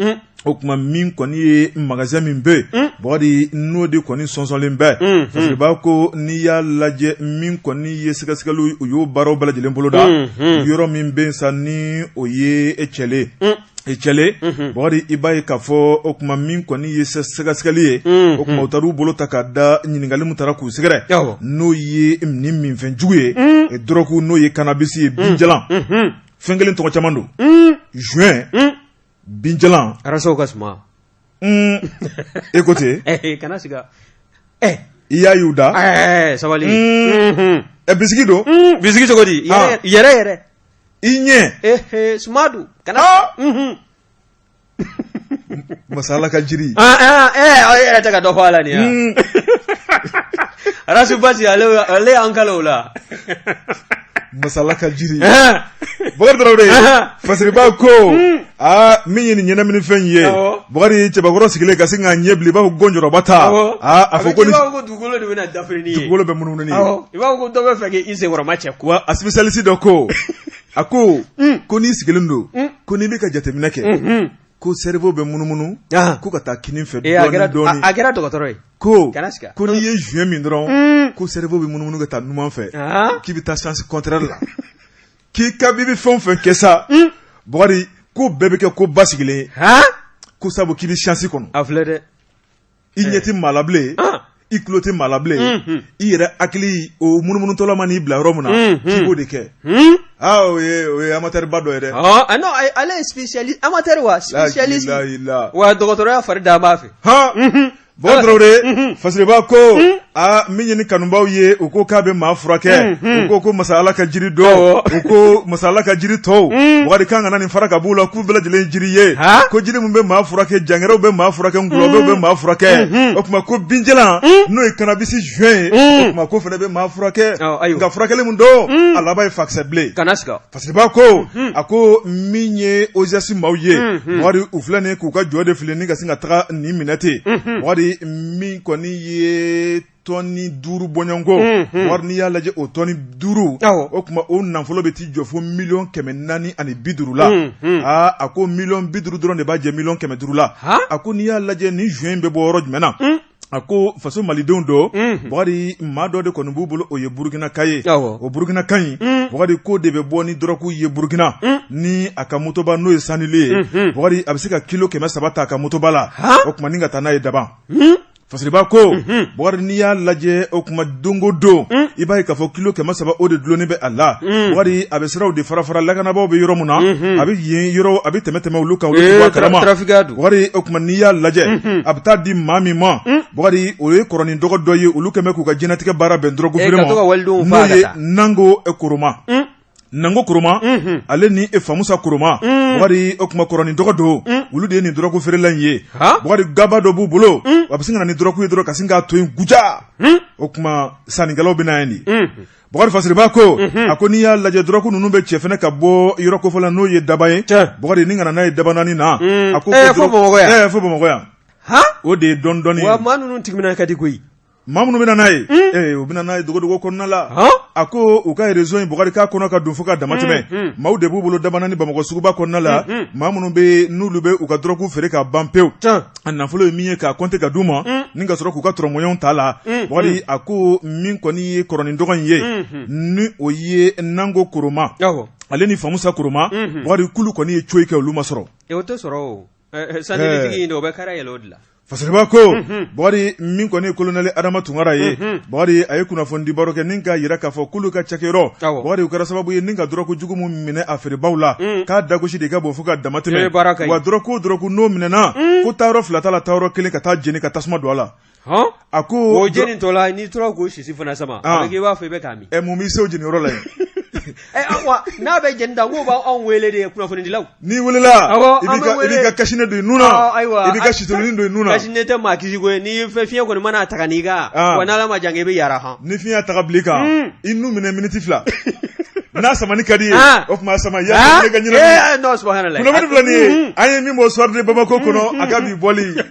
o kuma min kɔni ye magasin min bɛ Bokari n'o de kɔni sɔnsɔnlen bɛ fasiriba ko n'i y'a lajɛ min kɔni ye sɛgɛsɛgɛliw u y'o baaraw bɛɛ lajɛlen boloda yɔrɔ min bɛ sa ni o ye cɛle Bokari i b'a ye k'a fɔ o kuma min kɔni ye sɛgɛsɛgɛli ye o kuma u taar'u bolo ta k'a da ɲininkali min taara k'u sɛgɛrɛ n'o ye ni minfɛnjugu ye dɔrɔku n'o ye cannabis ye binjalan fɛn kelen tɔgɔ caman don juin binjalan arasaw ka suma écoutez kana siga i y'a y'u da sabali bisigi don bisigi cogo di yɛrɛ i ɲɛ sumadu kana masala ka jiri yɛrɛ tɛ ka dɔ fɔ a la nin arasu basi ale y'an kala o la masala ka jiri Bokari Traoré fasiriba ko min ye nin ɲɛnaminifɛn ye Bokari cɛbakɔrɔ sigilen ka sin k'a ɲɛ bili i b'a fɔ gɔnjɔrɔba ta a fɔ ko dugukolo de bɛna dafiri ni ye dugukolo bɛ munumunu ni ye i b'a fɔ ko dɔ bɛ fɛ k'i senkɔrɔma cɛ wa a spécialiste dɔ ko a ko n'i sigilen don ko n'i bɛ ka jateminɛ kɛ ko cerveau bɛ munumunu ko ka taa kinin fɛ dɔɔni a kɛra dɔgɔtɔrɔ ye ko n'i ye juin min dɔrɔn ko cerveau bɛ munumunu ka taa numan fɛ k'i bɛ taa sens contraire la k'i ka bi fɛn o fɛn kɛ sa Bokari ko bɛɛ bɛ kɛ ko basigilen ye ko sabu k'i bɛ chance kɔnɔ a filɛ dɛ i ɲɛ tɛ maa la bilen i tulo tɛ maa la bilen i yɛrɛ hakili o munumunutɔla ma n'i bila yɔrɔ min na k'i b'o de kɛ o ye amateur ba dɔ ye dɛ non ale ye spécialiste amateur wa spécialiste wa dɔgɔtɔrɔya fari da b'a fɛ Bokari Traoré fasiriba ko min ye ni kanubaw ye u ko k'a bɛ maa furakɛ u ko masala ka jiri dɔ u ko masala ka jiri tɔw Bokari kan kana nin fara ka b'u la k'u bɛɛ lajɛlen jiri ye ko jiri min bɛ maa furakɛ jangɛrɛw bɛ maa furakɛ ngulɔbɛw bɛ maa furakɛ o kuma ko binjalan n'o ye cannabis juin ye o kuma ko fana bɛ maa furakɛ nka furakɛli min don a laban ye fakisɛ bilen fasiriba ko a ko min ye OJS maaw ye Bokari u filɛ nin ye k'u ka jɔ de fili ni ka sin ka taga nin minɛ ten Bokari min kɔni ye tɔni 5 bɔɲɔnko Bokari n'i y'a lajɛ o tɔni 5 o kuma o nafolo bɛ t'i jɔ fo 450 la a ko 50 dɔrɔn de b'a jɛ 500 la a ko n'i y'a lajɛ ni juin bɛ bɔ yɔrɔ jumɛn na a ko faso malidenw do Bugari maa dɔ de kɔni b'u bolo o ye Burkina ka ye o Burkina kan in Bugari ko de bɛ bɔ ni dɔrɔku ye Burkina ni a ka motoba n'o ye sanile ye Bugari a bɛ se ka kilo 300 ta a ka motoba la o tuma ni ka taa n'a ye Daban Fasiriba ko Bugari n'i y'a lajɛ o kuma dongo don i b'a ye k'a fɔ kilo 300 o de dulonnen bɛ a la Bugari a bɛ siraw de fara lakanabaaw bɛ yɔrɔ min na a bɛ yen yɔrɔ a bɛ tɛmɛ olu kan olu tɛ bɔ a kalama Bugari o kuma n'i y'a lajɛ a bɛ taa di maa min ma Bugari o ye kɔrɔnin dɔgɔ dɔ ye olu kɛmɛ k'u ka diɲɛlatigɛ baara bɛn dɔrɔgu feere ma n'o ye Nango Koroma Nango Koroma ale ni Famusa Koroma Bugari o kuma kɔrɔnin dɔgɔ do olu de ye nin dɔrɔgu feerela in ye Bugari gaba dɔ b'u bolo a bɛ se ka na ni dɔrɔgu ye dɔrɔn ka sin k'a to yen guja o kuma sannikɛlaw bɛ na yen de Bugari Fasiriba ko a ko n'i y'a lajɛ dɔrɔgu ninnu bɛ cɛ fɛnɛ ka bɔ yɔrɔ kofɔla n'o ye Daba ye Bugari ni kana n'a ye Daba naani na a ko fo Bamakɔ yan o de ye dɔɔni wa maa ninnu tigimina ka di koyi maa minnu bɛna n'a ye u bɛna n'a ye dogodogo kɔnɔna la a ko u ka réseau in Bugari k'a kɔnɔ ka don fo ka dama tɛmɛ maaw de b'u bolo Daba naani Bamakɔ suguba kɔnɔna la maa minnu bɛ n'olu bɛ u ka dɔrɔgu feere ka ban pewu a nafolo ye min ye k'a compter ka d'u ma ni ka sɔrɔ k'u ka tɔrɔmɔɲɔnw ta la Bugari a ko min kɔni ye kɔrɔnin dɔgɔ in ye ni o ye Nango Koroma ale ni Famusa Koroma Bugari kulu kɔni ye coyi kɛ olu ma sɔrɔ o tɛ sɔrɔ o sanitigi in o bɛ kara yɛlɛ o de la Fasiriba ko Bugari min kɔni ye colonel Adama Tunkara ye Bugari a ye kunnafoni baro kɛ nin ka yira k'a fɔ kulu ka cakɛyɔrɔ Bugari o kɛra sababu ye nin ka dɔrɔgu jugu min minɛ a feerebaw la k'a dagosi de ka bon fo ka dama tɛmɛ wa dɔrɔgu n'o minɛna ko taayɔrɔ 2 t'a la taayɔrɔ 1 ka taa jeni ka tasuma don a la a ko o jeni tɔ la n'i tora k'o sisi fana sama a bɛ k'i b'a fɔ i bɛ k'a min mun b'i se o jeniyɔrɔ la yen wa n'a bɛ jeni ta n ko b'anw wele de kunnafonidilaw n'i welela i b'i ka kasine don i nun na i b'i ka situluni don i nun na kasine tɛ maa kisi ko ye ni fiɲɛ kɔni mana taga n'i kan wa n'Ala ma jan kɛ i bɛ yara han ni fiɲɛ taga bil'i kan i nun minɛ miniti 2 n'a samani ka di ye o tuma sama ya ne ka ɲinɛ non subhanallah kunnafoni filɛ nin ye an ye min bɔ soir de Bamako kɔnɔ a ka bi bɔli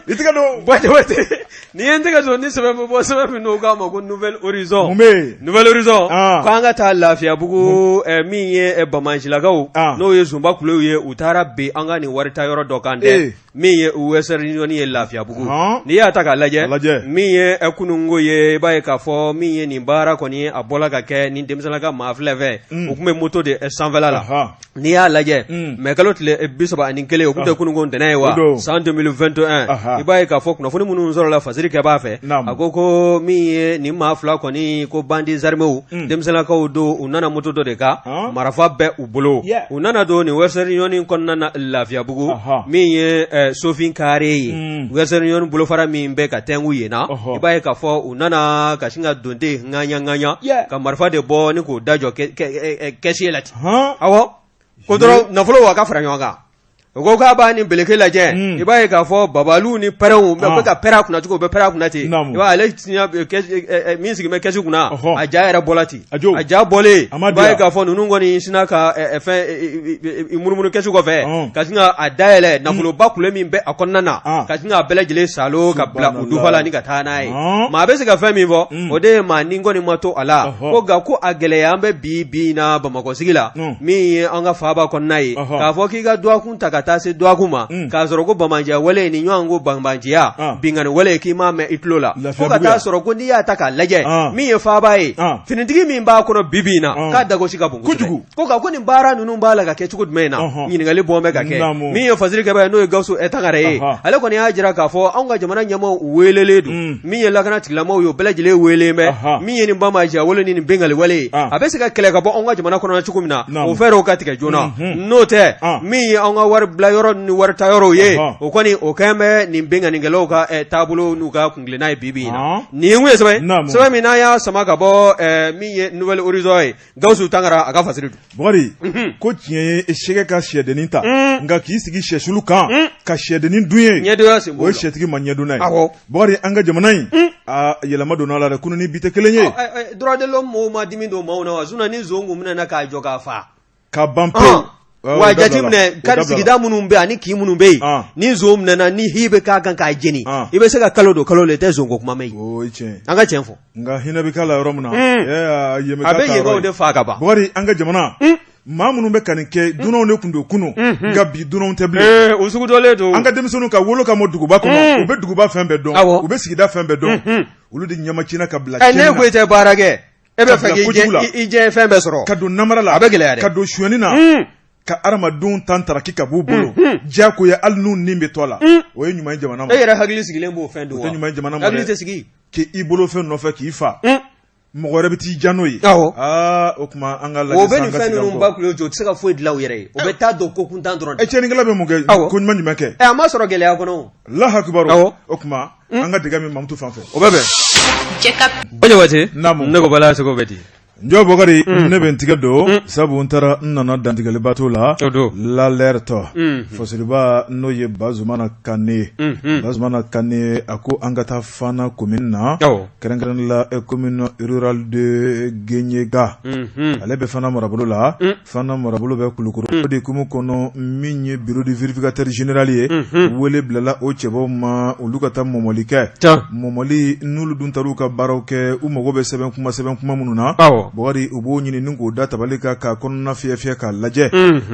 i tɛgɛ don bɔtɛ ni ye n tɛgɛ don ni sɛbɛn bɛ bɔ sɛbɛn min n'o k'a ma ko Nouvelle Horizon mun bɛ yen Nouvelle Horizon k'an ka taa Lafiyabugu min ye Bamanjilakaw n'o ye Zumba kulew ye u taara bin an ka nin warita yɔrɔ dɔ kan dɛ min ye Western Union ye Lafiyabugu n'i y'a ta k'a lajɛ min ye kunungo ye i b'a ye k'a fɔ min ye nin baara kɔni a bɔla ka kɛ nin denmisɛnninlaka maa filɛ fɛ u tun bɛ moto de sanfɛla la n'i y'a lajɛ mais kalo tile 31 o tun tɛ kunungo ntɛnɛn ye wa san 2021 i b'a ye k'a fɔ kunnafoni minnu sɔrɔla Fasiri kɛ b'a fɛ a ko min ye nin maa fila kɔni ko bandi zarmew denmisɛnninlakaw don u nana moto dɔ de kan marifa bɛ u bolo u nana don nin Western Union kɔnɔna na Lafiyabugu min ye Sofin Kare ye Western Union bolofara min bɛ ka tɛngu yen na i b'a ye k'a fɔ u nana ka sin ka donte ŋaɲa ka marifa de bɔ ni k'o dajɔ kɛsi la ten awɔ ko dɔrɔn nafolo wa ka fara ɲɔgɔn kan o ko k'a b'a ni beleke lajɛ i b'a ye k'a fɔ babalu ni pɛrɛnw bɛ ka pɛrɛ a kunna cogo bɛ pɛrɛ a kunna ten i b'a ale min sigi bɛ kɛsi kunna a ja yɛrɛ bɔla ten a ja bɔlen i b'a ye k'a fɔ ninnu kɔni sina ka fɛn munumunu kɛsi kɔfɛ ka sin ka a dayɛlɛ nafoloba kule min bɛ a kɔnɔna na ka sin ka bɛɛ lajɛlen salo ka bila u dufa la ni ka taa n'a ye maa bɛ se ka fɛn min fɔ o de ye maa ni kɔni ma to a la ko nka ko a gɛlɛya an bɛ bi na Bamakɔ sigi la min ye an ka faaba kɔnɔna ye k'a fɔ k'i ka duwakun ta ka taa se duwaku ma k'a sɔrɔ ko bamanjiya wale ni ɲɔgɔn ko banbanjiya bingani wale k'i m'a mɛn i tulo la fo ka taa sɔrɔ ko n'i y'a ta k'a lajɛ min ye faaba ye finitigi min b'a kɔnɔ bibi in na k'a dagosi ka bon kojugu ko ka ko nin baara ninnu b'a la ka kɛ cogo jumɛn na ɲininkali bɔn bɛ ka kɛ min ye Fasiri kɛba ye n'o ye Gawusu Tangare ye ale kɔni y'a jira k'a fɔ anw ka jamana ɲɛmaaw welelen don min ye lakana tigilamaw ye o bɛɛ lajɛlen welen bɛ min ye nin banbanjiya wale ni nin bengali wale a bɛ se ka kɛlɛ ka bɔ anw ka jamana kɔnɔ cogo min na o fɛɛrɛw ka tigɛ joona n'o tɛ min ye anw ka wari bila yɔrɔ ni wari ta yɔrɔw ye o kɔni o kɛn bɛ nin benganikɛlaw ka taabolo n'u ka kungilenna ye bibi in na nin ye mun ye sɛbɛn min n'a y'a sama ka bɔ min ye Nouvelle Horizon ye Gawusu Tangara a ka Fasiri don Bugari ko tiɲɛ ye sɛgɛ ka sɛdennin ta nka k'i sigi sɛsulu kan ka sɛdennin dun ye ɲɛdonya sen o ye sɛtigi ma ɲɛdonna ye Bugari an ka jamana in yɛlɛma donna la dɛ kunun ni bi tɛ kelen ye droit de l'homme mɔgɔw ma dimi don maaw na wa sinon ni nson kun minɛna k'a jɔ k'a fa ka ban pewu wa jateminɛ kari sigida minnu bɛ ani k'i minnu bɛ yen ni nson minɛna ni hi bɛ k'a kan k'a jeni i bɛ se ka kalo don kalo le tɛ nson ko kuma mɛn an ka tiɲɛ fɔ nka hinɛ bɛ k'a la yɔrɔ min na a bɛ yenkaw de fa ka ban Bugari an ka jamana maa minnu bɛ ka nin kɛ dunanw de tun don kunun nka bi dunanw tɛ bilen o sugu dɔlen don an ka denmisɛnninw ka wolo ka mɔ duguba kɔnɔ u bɛ duguba fɛn bɛɛ dɔn u bɛ sigida fɛn bɛɛ dɔn olu de ɲamacina ka bila ne ko i tɛ baara kɛ e bɛ fɛ k'i jɛ fɛn bɛɛ sɔrɔ ka don namara la a bɛ gɛlɛya dɛ ka don suyani na ka adamadenw tan taraki ka b'u bolo diyagoya hali n'u nin bɛ to a la o ye ɲuman ye jamana ma e yɛrɛ hakili sigilen b'o fɛn don wa o tɛ ɲuman ye jamana ma hakili tɛ sigi k'i bolo fɛn nɔfɛ k'i fa mɔgɔ wɛrɛ bɛ t'i ja n'o ye o tuma an ka lajɛ o bɛ nin fɛn ninnu ba kulo jɔ o tɛ se ka foyi dilan u yɛrɛ ye o bɛ taa don ko kuntan dɔrɔn de tiɲɛnikɛla bɛ mun kɛ ko ɲuman jumɛn kɛ a ma sɔrɔ gɛlɛya kɔnɔ Alahu akibaru o tuma an ka dɛgɛ min Mamutu fan fɛ o bɛ bɛn o Jabate ne ko Bala Seko bɛ di Njɔ Bɔkari ne bɛ n tigɛ don sabu n taara n nana dantigɛliba t'o la l'alerte fɔsiriba n'o ye Bazumana Kane Bazumana Kane a ko an ka taa Fana commune na kɛrɛnkɛrɛnnen la commune rurale de Guéniéga ale bɛ Fana marabolo la Fana marabolo bɛ Kulukoro o de kumu kɔnɔ min ye bureau de vérificateur général ye wele bilala o cɛbaw ma olu ka taa mɔmɔli kɛ mɔmɔli n'olu dun taar'u ka baaraw kɛ u mago bɛ sɛbɛn kuma minnu na Bɔkari u b'o ɲini ni k'o da tabali kan ka kɔnɔna fiyɛ k'a lajɛ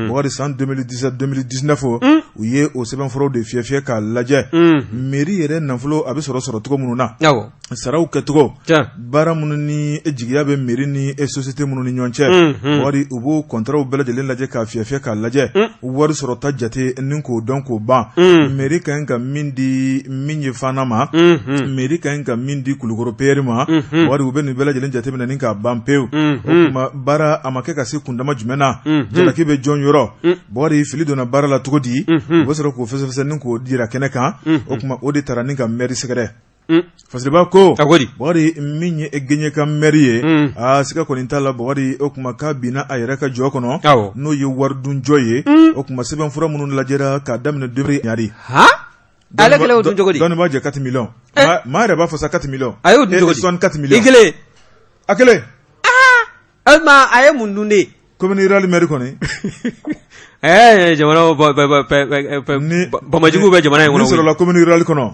Bɔkari san 2017-2019 u ye o sɛbɛnfuraw de fiyɛ k'a lajɛ mairie yɛrɛ nafolo a bɛ sɔrɔ cogo minnu na saraw kɛcogo baara minnu ni jigiya bɛ mairie ni société minnu ni ɲɔgɔn cɛ Bɔkari u b'o contrats bɛɛ lajɛlen lajɛ k'a fiyɛ k'a lajɛ wari sɔrɔta jate ni k'o dɔn k'o ban mairie ka ɲi ka min di min ye Fana ma mairie ka ɲi ka min di Kulukoro PR ma Bɔkari u bɛ nin bɛɛ lajɛlen jateminɛ ni k'a ban pewu o kuma baara a ma kɛ ka se kundama jumɛn na jalaki bɛ jɔn yɔrɔ Bɔkari fili donna baara la cogo di u bɛ sɔrɔ k'o fɛsɛfɛsɛ ni k'o dira kɛnɛ kan o kuma o de taara ni ka maire sɛgɛrɛ Fasiriba ko Bɔkari min ye Guéniéga maire ye siga kɔni t'a la Bɔkari o kuma k'a binna a yɛrɛ ka jɔ kɔnɔ n'o ye waridunjɔ ye o kuma sɛbɛnfura minnu lajɛra k'a daminɛ debiri ɲari ale kɛlɛ o dun cogo di dɔnni b'a jɛ 4 millions maa yɛrɛ b'a fɔ sa 4 millions a y'o dun cogo di 4 millions i kelen a kelen alima a ye mun dun de commune rurale maire kɔni jamana bamajugu bɛ jamana in kɔnɔ ni sɔrɔla commune rurale kɔnɔ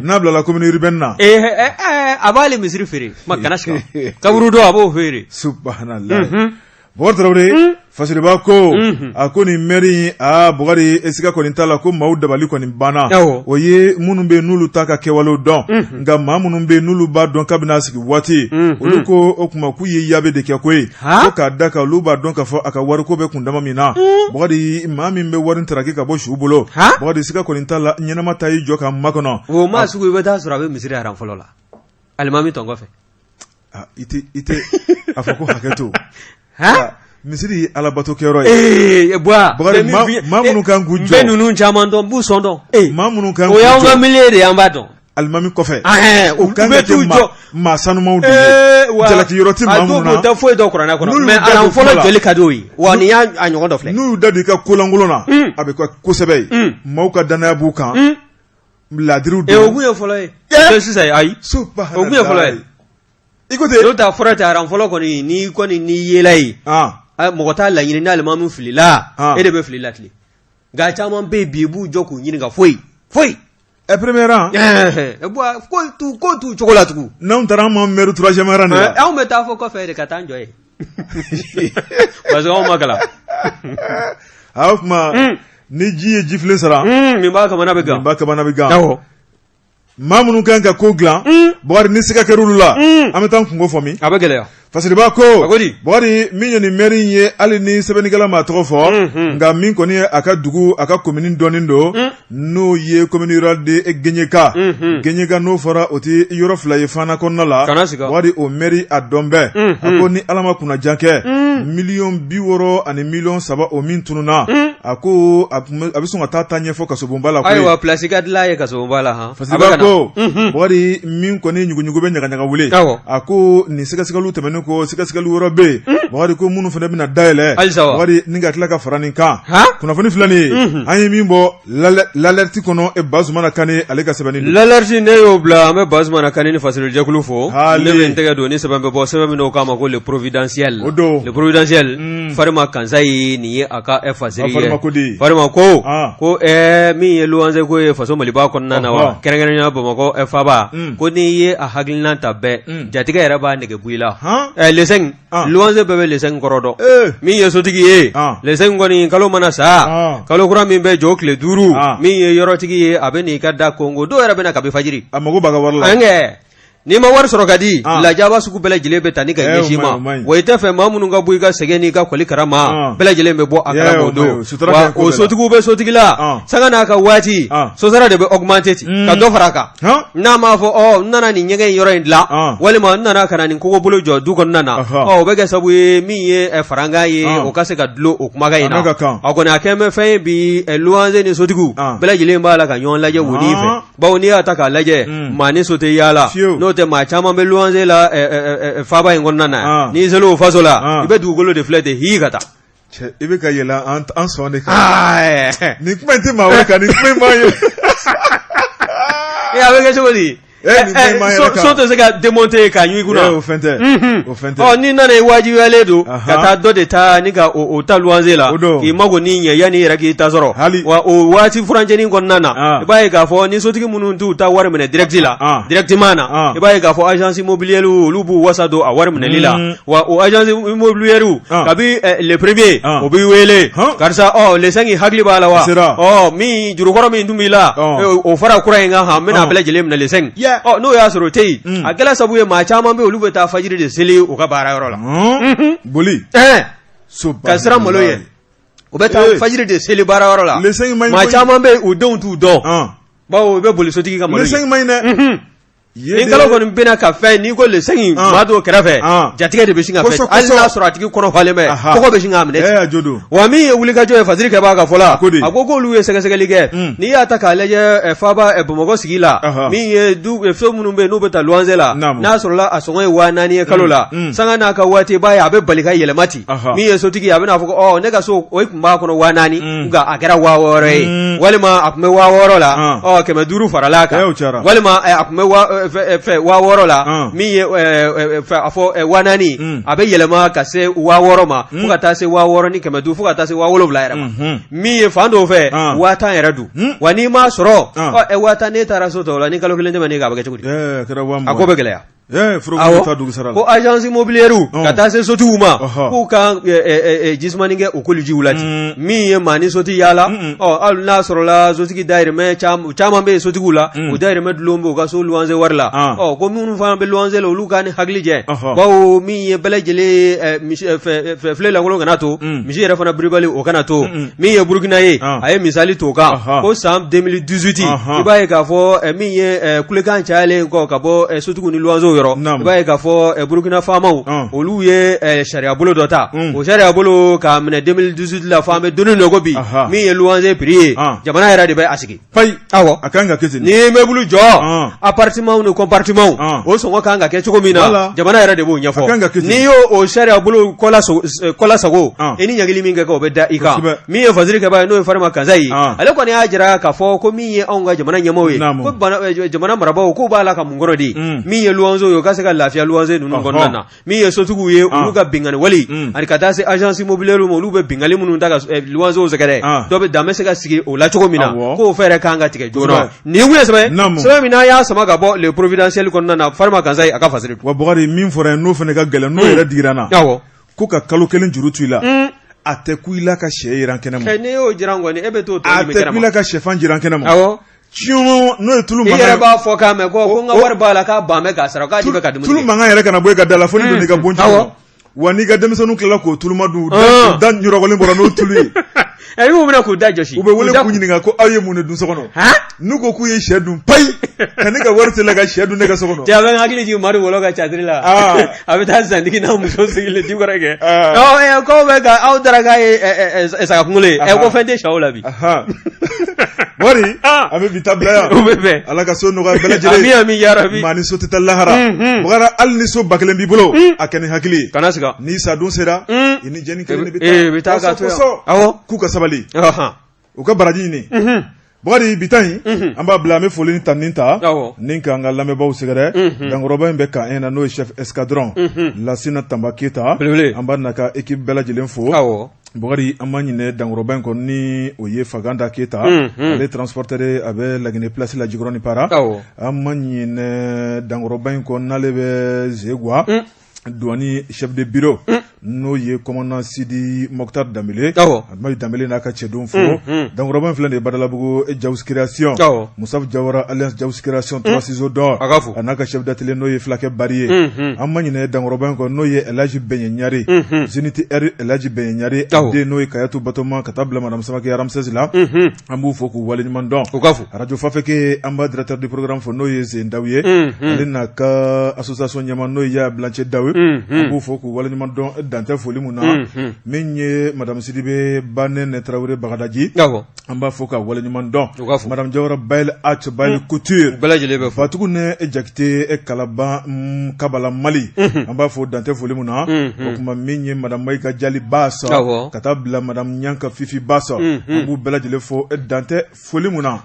n'a bilala commune urbaine na a b'ale misiri feere kana sika kaburu dɔ a b'o feere subhanallah Bɔkari Tarawele Fasiriba ko a ko nin maire Bɔkari siga kɔni t'a la ko maaw dabali kɔni banna o ye minnu bɛ n'olu ta ka kɛwalew dɔn nka maa minnu bɛ n'olu b'a dɔn k'a bɛna sigi waati olu ko o kuma k'u ye yaabe de kɛ koyi ko k'a da kan olu b'a dɔn k'a fɔ a ka wariko bɛ kundama min na Bɔkari maa min bɛ wari taraki ka bɔ su bolo Bɔkari siga kɔni t'a la ɲɛnama ta y'i jɔ ka makɔnɔ o maa sugu i bɛ taa sɔrɔ a bɛ misiri aran fɔlɔ la alimami tɔn kɔfɛ i tɛ a fɔ ko hakɛ to misiri alabato kɛyɔrɔ ye Bɔkari maa minnu kan k'u jɔ bɛɛ ninnu caman dɔn b'u sɔn dɔn maa minnu kan k'u jɔ o y'anw ka milieu de y'an b'a dɔn alimami kɔfɛ o kan ka kɛ maa sanumaw de ye jalaki yɔrɔ tɛ maa minnu na a t'o foyi dɔn kuranɛ kɔnɔ mais alan fɔlɔ joli ka d'o ye wa nin y'a ɲɔgɔn dɔ filɛ n'u y'u da don i ka kolankolon na a bɛ kɛ kosɛbɛ ye maaw ka danaya b'u kan ladiriw don o kun ye fɔlɔ ye sisan ayi o kun ye fɔlɔ ye i ko ten n'o ta fɔra ten aran fɔlɔ kɔni n'i yela ye mɔgɔ t'a laɲini n'ale maa min filila e de bɛ fili la tile nka caman bɛ yen bi i b'u jɔ k'u ɲininka foyi premier rang ko t'u cogo la tugun n'anw taara an ma maire 3e rang de la anw bɛ taa fɔ kɔfɛ de ka taa an jɔ ye parce que anw ma kalan o kuma ni ji ye jifilen sara min b'a kamana bɛ gan maa minnu kan ka ko dilan Bɔkari ni siga kɛra olu la an bɛ taa kungo fɔ min a bɛ gɛlɛya Fasiriba ko Bɔkari min ye nin maire in ye hali ni sɛbɛnnikɛla m'a tɔgɔ fɔ nka min kɔni ye a ka dugu a ka commune dɔnnen don n'o ye commune rurale de Guéniéga Guéniéga n'o fɔra o tɛ yɔrɔ fila ye Fana kɔnɔna la Bɔkari o maire a dɔn bɛɛ a ko ni Ala ma kunnajan kɛ $60 ani $3 o min tununa a ko a bɛ sɔn ka taa ɲɛfɔ kasobonba la koyi ayiwa place ka dilan ye kasobonba la han Fasiriba ko Bɔkari min kɔni ɲuguɲugu bɛ ɲagaɲaga wele a ko nin sɛgɛsɛgɛliw tɛmɛnen ko sɛgɛsɛgɛli wɛrɛ bɛ yen Bɔkari ko minnu fana bɛna dayɛlɛ Bɔkari ni ka tila ka fara nin kan kunnafoni filɛ nin ye an ye min bɔ l'alerte kɔnɔ Bazumana Kane ale ka sɛbɛnni don l'alerte ne y'o bila an bɛ Bazumana Kane ni fasilijɛkulu fo ne bɛ n tɛgɛ don ni sɛbɛn bɛ bɔ sɛbɛn min n'o k'a ma ko le providentiel Farima Kansa ye nin ye a ka fasiri ye Farima ko min ye luwanse ko ye faso Maliba kɔnɔna na wa kɛrɛnkɛrɛnnenya Bamakɔ faba ko n'i ye a hakilina ta bɛɛ jatigɛ yɛrɛ b'a nege bɔ i la les 5 luwanze bɛɛ bɛ les 5 kɔrɔ dɔn min ye sotigi ye les 5 kɔni kalo mana sa kalo kura min bɛ jɔ tile 5 min ye yɔrɔtigi ye a bɛ n'i ka da kongo dɔw yɛrɛ bɛ na kabi fajiri a mago b'a ka wari la n'i ma wari sɔrɔ ka di lajaba sugu bɛɛ lajɛlen bɛ ta ni ka ɲɛsin ma wa i tɛ fɛ maa minnu ka bɔ i ka sɛgɛn n'i ka kɔli karama bɛɛ lajɛlen bɛ bɔ a kalama o don wa o sotigiw bɛ sotigi la sanga n'a ka waati sosara de bɛ augmenter ka dɔ fara a kan n'a m'a fɔ n nana nin ɲɛgɛn yɔrɔ in dilan walima n nana ka na nin kogobolo jɔ du kɔnɔna na o bɛ kɛ sababu ye min ye farankan ye o ka se ka dulon o kumakan in na a kɔni a kɛn bɛ fɛn ye bi luwanze ni sotigiw bɛɛ lajɛlen b'a la ka ɲɔgɔn lajɛ woni fɛ bawo n'i y'a ta k'a lajɛ maa ni so tɛ yaala n'o tɛ maa caman bɛ luwanze la faaba in kɔnɔna na n'i selen o faso la i bɛ dugukolo de filɛ ten hi ka taa i bɛ ka yɛlɛ an sɔn de kan nin kuma in tɛ maa wɛrɛ kan nin kuma in b'a ye a bɛ kɛ cogo di so tɛ se ka démonter ka ɲun i kunna o fɛn tɛ ni nana ye wajibiyalen don ka taa dɔ de ta ni ka o ta luwanze la k'i mago ni ɲɛ yanni i yɛrɛ k'i ta sɔrɔ wa o waati furancɛnin kɔnɔna na i b'a ye k'a fɔ ni sotigi minnu t'u ta wari minɛ directement na i b'a ye k'a fɔ agence immobilière olu b'u wasa don a wari minɛli la wa o agence immobilière kabi le premier o b'i wele karisa le 5 hakili b'a la wa min jurukɔrɔ min dun b'i la o fara kura in kan n bɛna bɛɛ lajɛlen minɛ le 5 n'o y'a sɔrɔ o tɛ yen a kɛla sabu ye maa caman bɛ olu bɛ taa fajiri de seli u ka baara yɔrɔ la boli ka siran malo ye u bɛ taa fajiri de seli baara yɔrɔ la maa caman bɛ u denw t'u dɔn bawo u bɛ boli sotigi ka malo ye ni kalo kɔni bɛna ka fɛn n'i ko le 5 maa dɔw kɛrɛfɛ jatigɛ de bɛ sin ka fɛ hali n'a sɔrɔ a tigi kɔnɔ falen bɛ kɔgɔ bɛ sin k'a minɛ wa min ye wulikajɔ ye fajiri kɛ b'a ka fɔ la a ko k'olu ye sɛgɛsɛgɛli kɛ n'i y'a ta k'a lajɛ faaba bamakɔ sigi la min ye fɛn minnu bɛ yen n'u bɛ taa luwanze la n'a sɔrɔla a sɔngɔ ye 4,000 ye kalo la sanga n'a ka waati b'a ye a bɛ bali ka yɛlɛma ten min ye sotigi a bɛna fɔ ko ne ka so o tun b'a kɔnɔ 4,000 nka a kɛra 6,000 ye walima a tun bɛ 6,000 la 500 farala kan walima a tun bɛ fɛ 6,000 la min ye a fɔ 4,000 a bɛ yɛlɛma ka se 6,000 ma fo ka taa se 6,000 ni 500 fo ka taa se 7,000 yɛrɛ ma min ye fan dɔw fɛ 10,000 yɛrɛ dun wa n'i m'a sɔrɔ 10,000 n'e taara so tɔw la ni kalo kelen tɛmɛnen k'a bɛ kɛ cogo di a ko bɛ gɛlɛya ko agence immobilière ka taa se sotigiw ma k'u ka jisumani kɛ o kolijiw la ten min ye maa ni soti yaala hali n'a sɔrɔla sotigi dayirimɛ caman bɛ yen sotigiw la o dayirimɛ dulon bɛ u ka so luwanze wari la ko minnu fana bɛ luwanze la olu ka ni hakili jɛ bawo min ye bɛɛ lajɛlen filɛ lankolon kana to misi yɛrɛ fana biribali o kana to min ye burukina ye a ye misali t'o kan ko san 2018 i b'a ye k'a fɔ min ye kulekan cayalen kɔ ka bɔ sotigiw ni luwanzew i b'a ye k'a fɔ burukina faamaw olu ye sariya bolo dɔ ta o sariya bolo k'a minɛ 2018 la fɔ an bɛ donni nɔ ko bi min ye luwanze prix ye jamana yɛrɛ de bɛ a sigi a kan ka kɛ ten n'i ye meuble jɔ appartement ni compartiment o sɔngɔ kan ka kɛ cogo min na jamana yɛrɛ de b'o ɲɛfɔ n'i y'o o sariya bolo kɔla sago i ni ɲagili min kɛ o bɛ da i kan min ye fasiri kɛba ye n'o ye Farima Kanza ye ale kɔni y'a jira k'a fɔ ko min ye anw ka jamana ɲɛmaaw ye ko jamana marabaaw k'u b'a la ka mun kɔrɔ di min ye luwanzew ye u ka se ka lafiya luwanze ninnu kɔnɔna na min ye sotigiw ye olu ka bingani wali ani ka taa se agence immobilière ma olu bɛ bingali minnu ta ka luwanzew sɛgɛrɛ dɔ bɛ dan bɛ se ka sigi o la cogo min na k'o fɛɛrɛ kan ka tigɛ joona nin kun ye sɛbɛn min n'a y'a sama ka bɔ le providentiel kɔnɔna na Farima Kanza ye a ka fasiri wa Bakari min fɔra n'o fana ka gɛlɛn n'o yɛrɛ digira na ko ka kalo kelen juru to i la a tɛ ku i la ka sɛ jiran kɛnɛ ma n'i y'o jiran kɔni e bɛ t'o a tɛ ku i la ka sɛfan jiran kɛnɛ ma tiɲɛ n'o ye tulu mankan i yɛrɛ b'a fɔ k'a mɛn ko n ka wari b'a la k'a ban bɛ k'a sara k'a di bɛ ka dumuni kɛ tulu mankan yɛrɛ kana bɔ i ka da la fo ni don i ka bon cɛ wa n'i ka denmisɛnninw tilala k'o tuluma dun da ɲɔrɔgɔlen bɔra n'o tulu ye i b'u minɛ k'u da jɔsi u bɛ wele k'u ɲininka ko aw ye mun de dun so kɔnɔ n'u ko k'u ye sɛ dun payi ka ne ka wari tɛ la ka sɛ dun ne ka so kɔnɔ cɛ a bɛ n hakili jigin Madu Wolo ka catiri la a bɛ taa santigi n'a muso sigilen ti kɔrɔ kɛ k'aw bɛ ka aw dara k'a ye saga kunkolo ye ko fɛn tɛ sɛw la bi wari a bɛ bi tabila yan o bɛ bɛn ala ka so nɔgɔya bɛɛ lajɛlen ami yarabi maa ni so tɛ taa lahara bakari hali ni so 1000 b'i bolo a kɛ ni hakili ye kana siga ni sadun sera i ni jɛni kelen de bɛ taa ka to k'u ka sabali u ka baraji ɲini bakari bi ta in an b'a bila an bɛ foli ni tanni ta ni k'an ka lamɛnbaaw sɛgɛrɛ dankɔrɔba in bɛ kan na n'o ye chef escadron Lasina Tamba Keyita an b'a na ka équipe bɛɛ lajɛlen fo Bakari an b'a ɲinɛ dankɔrɔba in kɔ ni o ye Faganda Keyita ale transporteur a bɛ Laginɛ place la Jikɔrɔni Para an b'a ɲinɛ dankɔrɔba in kɔ n'ale bɛ Zegwa douanier chef de bureau n'o ye commandant Sidi Mokhtar Dambélé Adama Dambélé n'a ka cɛdon fo Dankɔrɔba filɛ de Badalabugu Jaous Création Moussa Jawara Alliance Jaous Création 3 ciseaux d'or a n'a ka chef d'atelier n'o ye Fulakɛ Bari ye an ma ɲinɛ Dankɔrɔba kɔ n'o ye Elhaji Bɛɲɛ Ɲare Zeniti R Elhaji Bɛɲɛ Ɲare den n'o ye Kayatu Batoma ka taa bila Madame Samake Ramsès la an b'u fo k'u waleɲuman dɔn radio Fafeke an b'a directeur du programme fo n'o ye Zen Daw ye ale n'a ka association ɲɛma n'o ye Yaya Blanche Daw an b'u fo k'u waleɲuman dɔn dantɛ foli mun na min ye Madame Sidibe Banen Traoré Bagadaji an b'a fo ka waleɲuman dɔn Madame Jawara Bayel Art Bayel Couture Fatugu ne Jakite Kalaban Kabala Mali an b'a fo dantɛ foli mun na o kuma min ye Madame Maïga Jali Bassa ka taa bila Madame Nyanka Fifi Bassa an b'u bɛɛ lajɛlen fo dantɛ foli mun na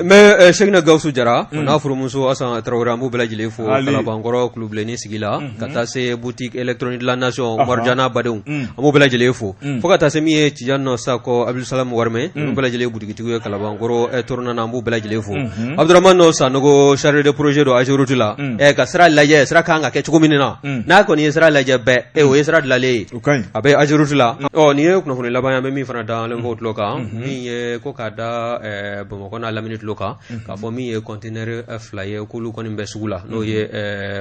mais Cheikhna Gawsu Jara n'a furumuso Asan Traoré an b'u bɛɛ lajɛlen fo Kalabankɔrɔ Kulubilenni sigi la ka taa se boutique électronique de la nation Marjana Badenw an b'u bɛɛ lajɛlen fo fo ka taa se min ye Tidiane Sakɔ Abdulsalam Warmɛ an b'u bɛɛ lajɛlen butigitigiw ye Kalabankɔrɔ tournant an b'u bɛɛ lajɛlen fo Abdurahmane Sanogo chargé de projet do Ageroute la ka sira lajɛ sira kan ka kɛ cogo min na n'a kɔni ye sira lajɛ bɛɛ o ye sira dilalen a bɛ Ageroute la nin ye kunnafoni laban an bɛ min fana dalen fɔ tulo kan min ye ko k'a da Bamakɔ n'a Lamini tulo kan k'a fɔ min ye conteneur 2 ye k'olu kɔni bɛ sugu la n'o ye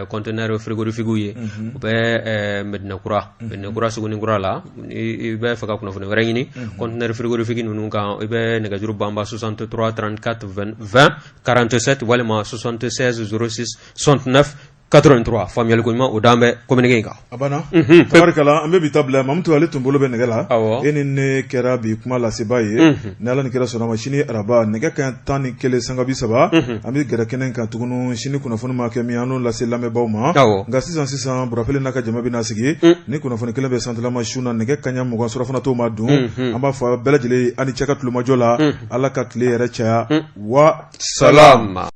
conteneur frigorifique ye u bɛ Medina Kura Sugunikura la i bɛ fɛ ka kunnafoni wɛrɛ ɲini conteneur frigorifique ninnu kan i bɛ nɛgɛjuru banba 63 34 20 47 walima 76 06 69 83 faamuyali ko ɲuman o d'an bɛ communiqué in kan a banna tabarikala an bɛ bi ta bila Mamutu ale tun bolo bɛ nɛgɛ la e ni ne kɛra bi kuma laseba ye ni Ala ni kɛra sɔnna ma sini araba nɛgɛ kaɲɛ 11 sanga 30 an bɛ gɛrɛ kɛnɛ kan tuguni sini kunnafoni ma kɛ min an n'o lase lamɛnbaaw ma nka sisan Burafili n'a ka jama bɛna sigi ni kunnafoni kelen bɛ sanfɛlama su na nɛgɛ kaɲɛ 20 surafana t'o ma dun an b'a fɔ bɛɛ lajɛlen ani cɛ ka tulomajɔ la Ala ka tile yɛrɛ caya wa salam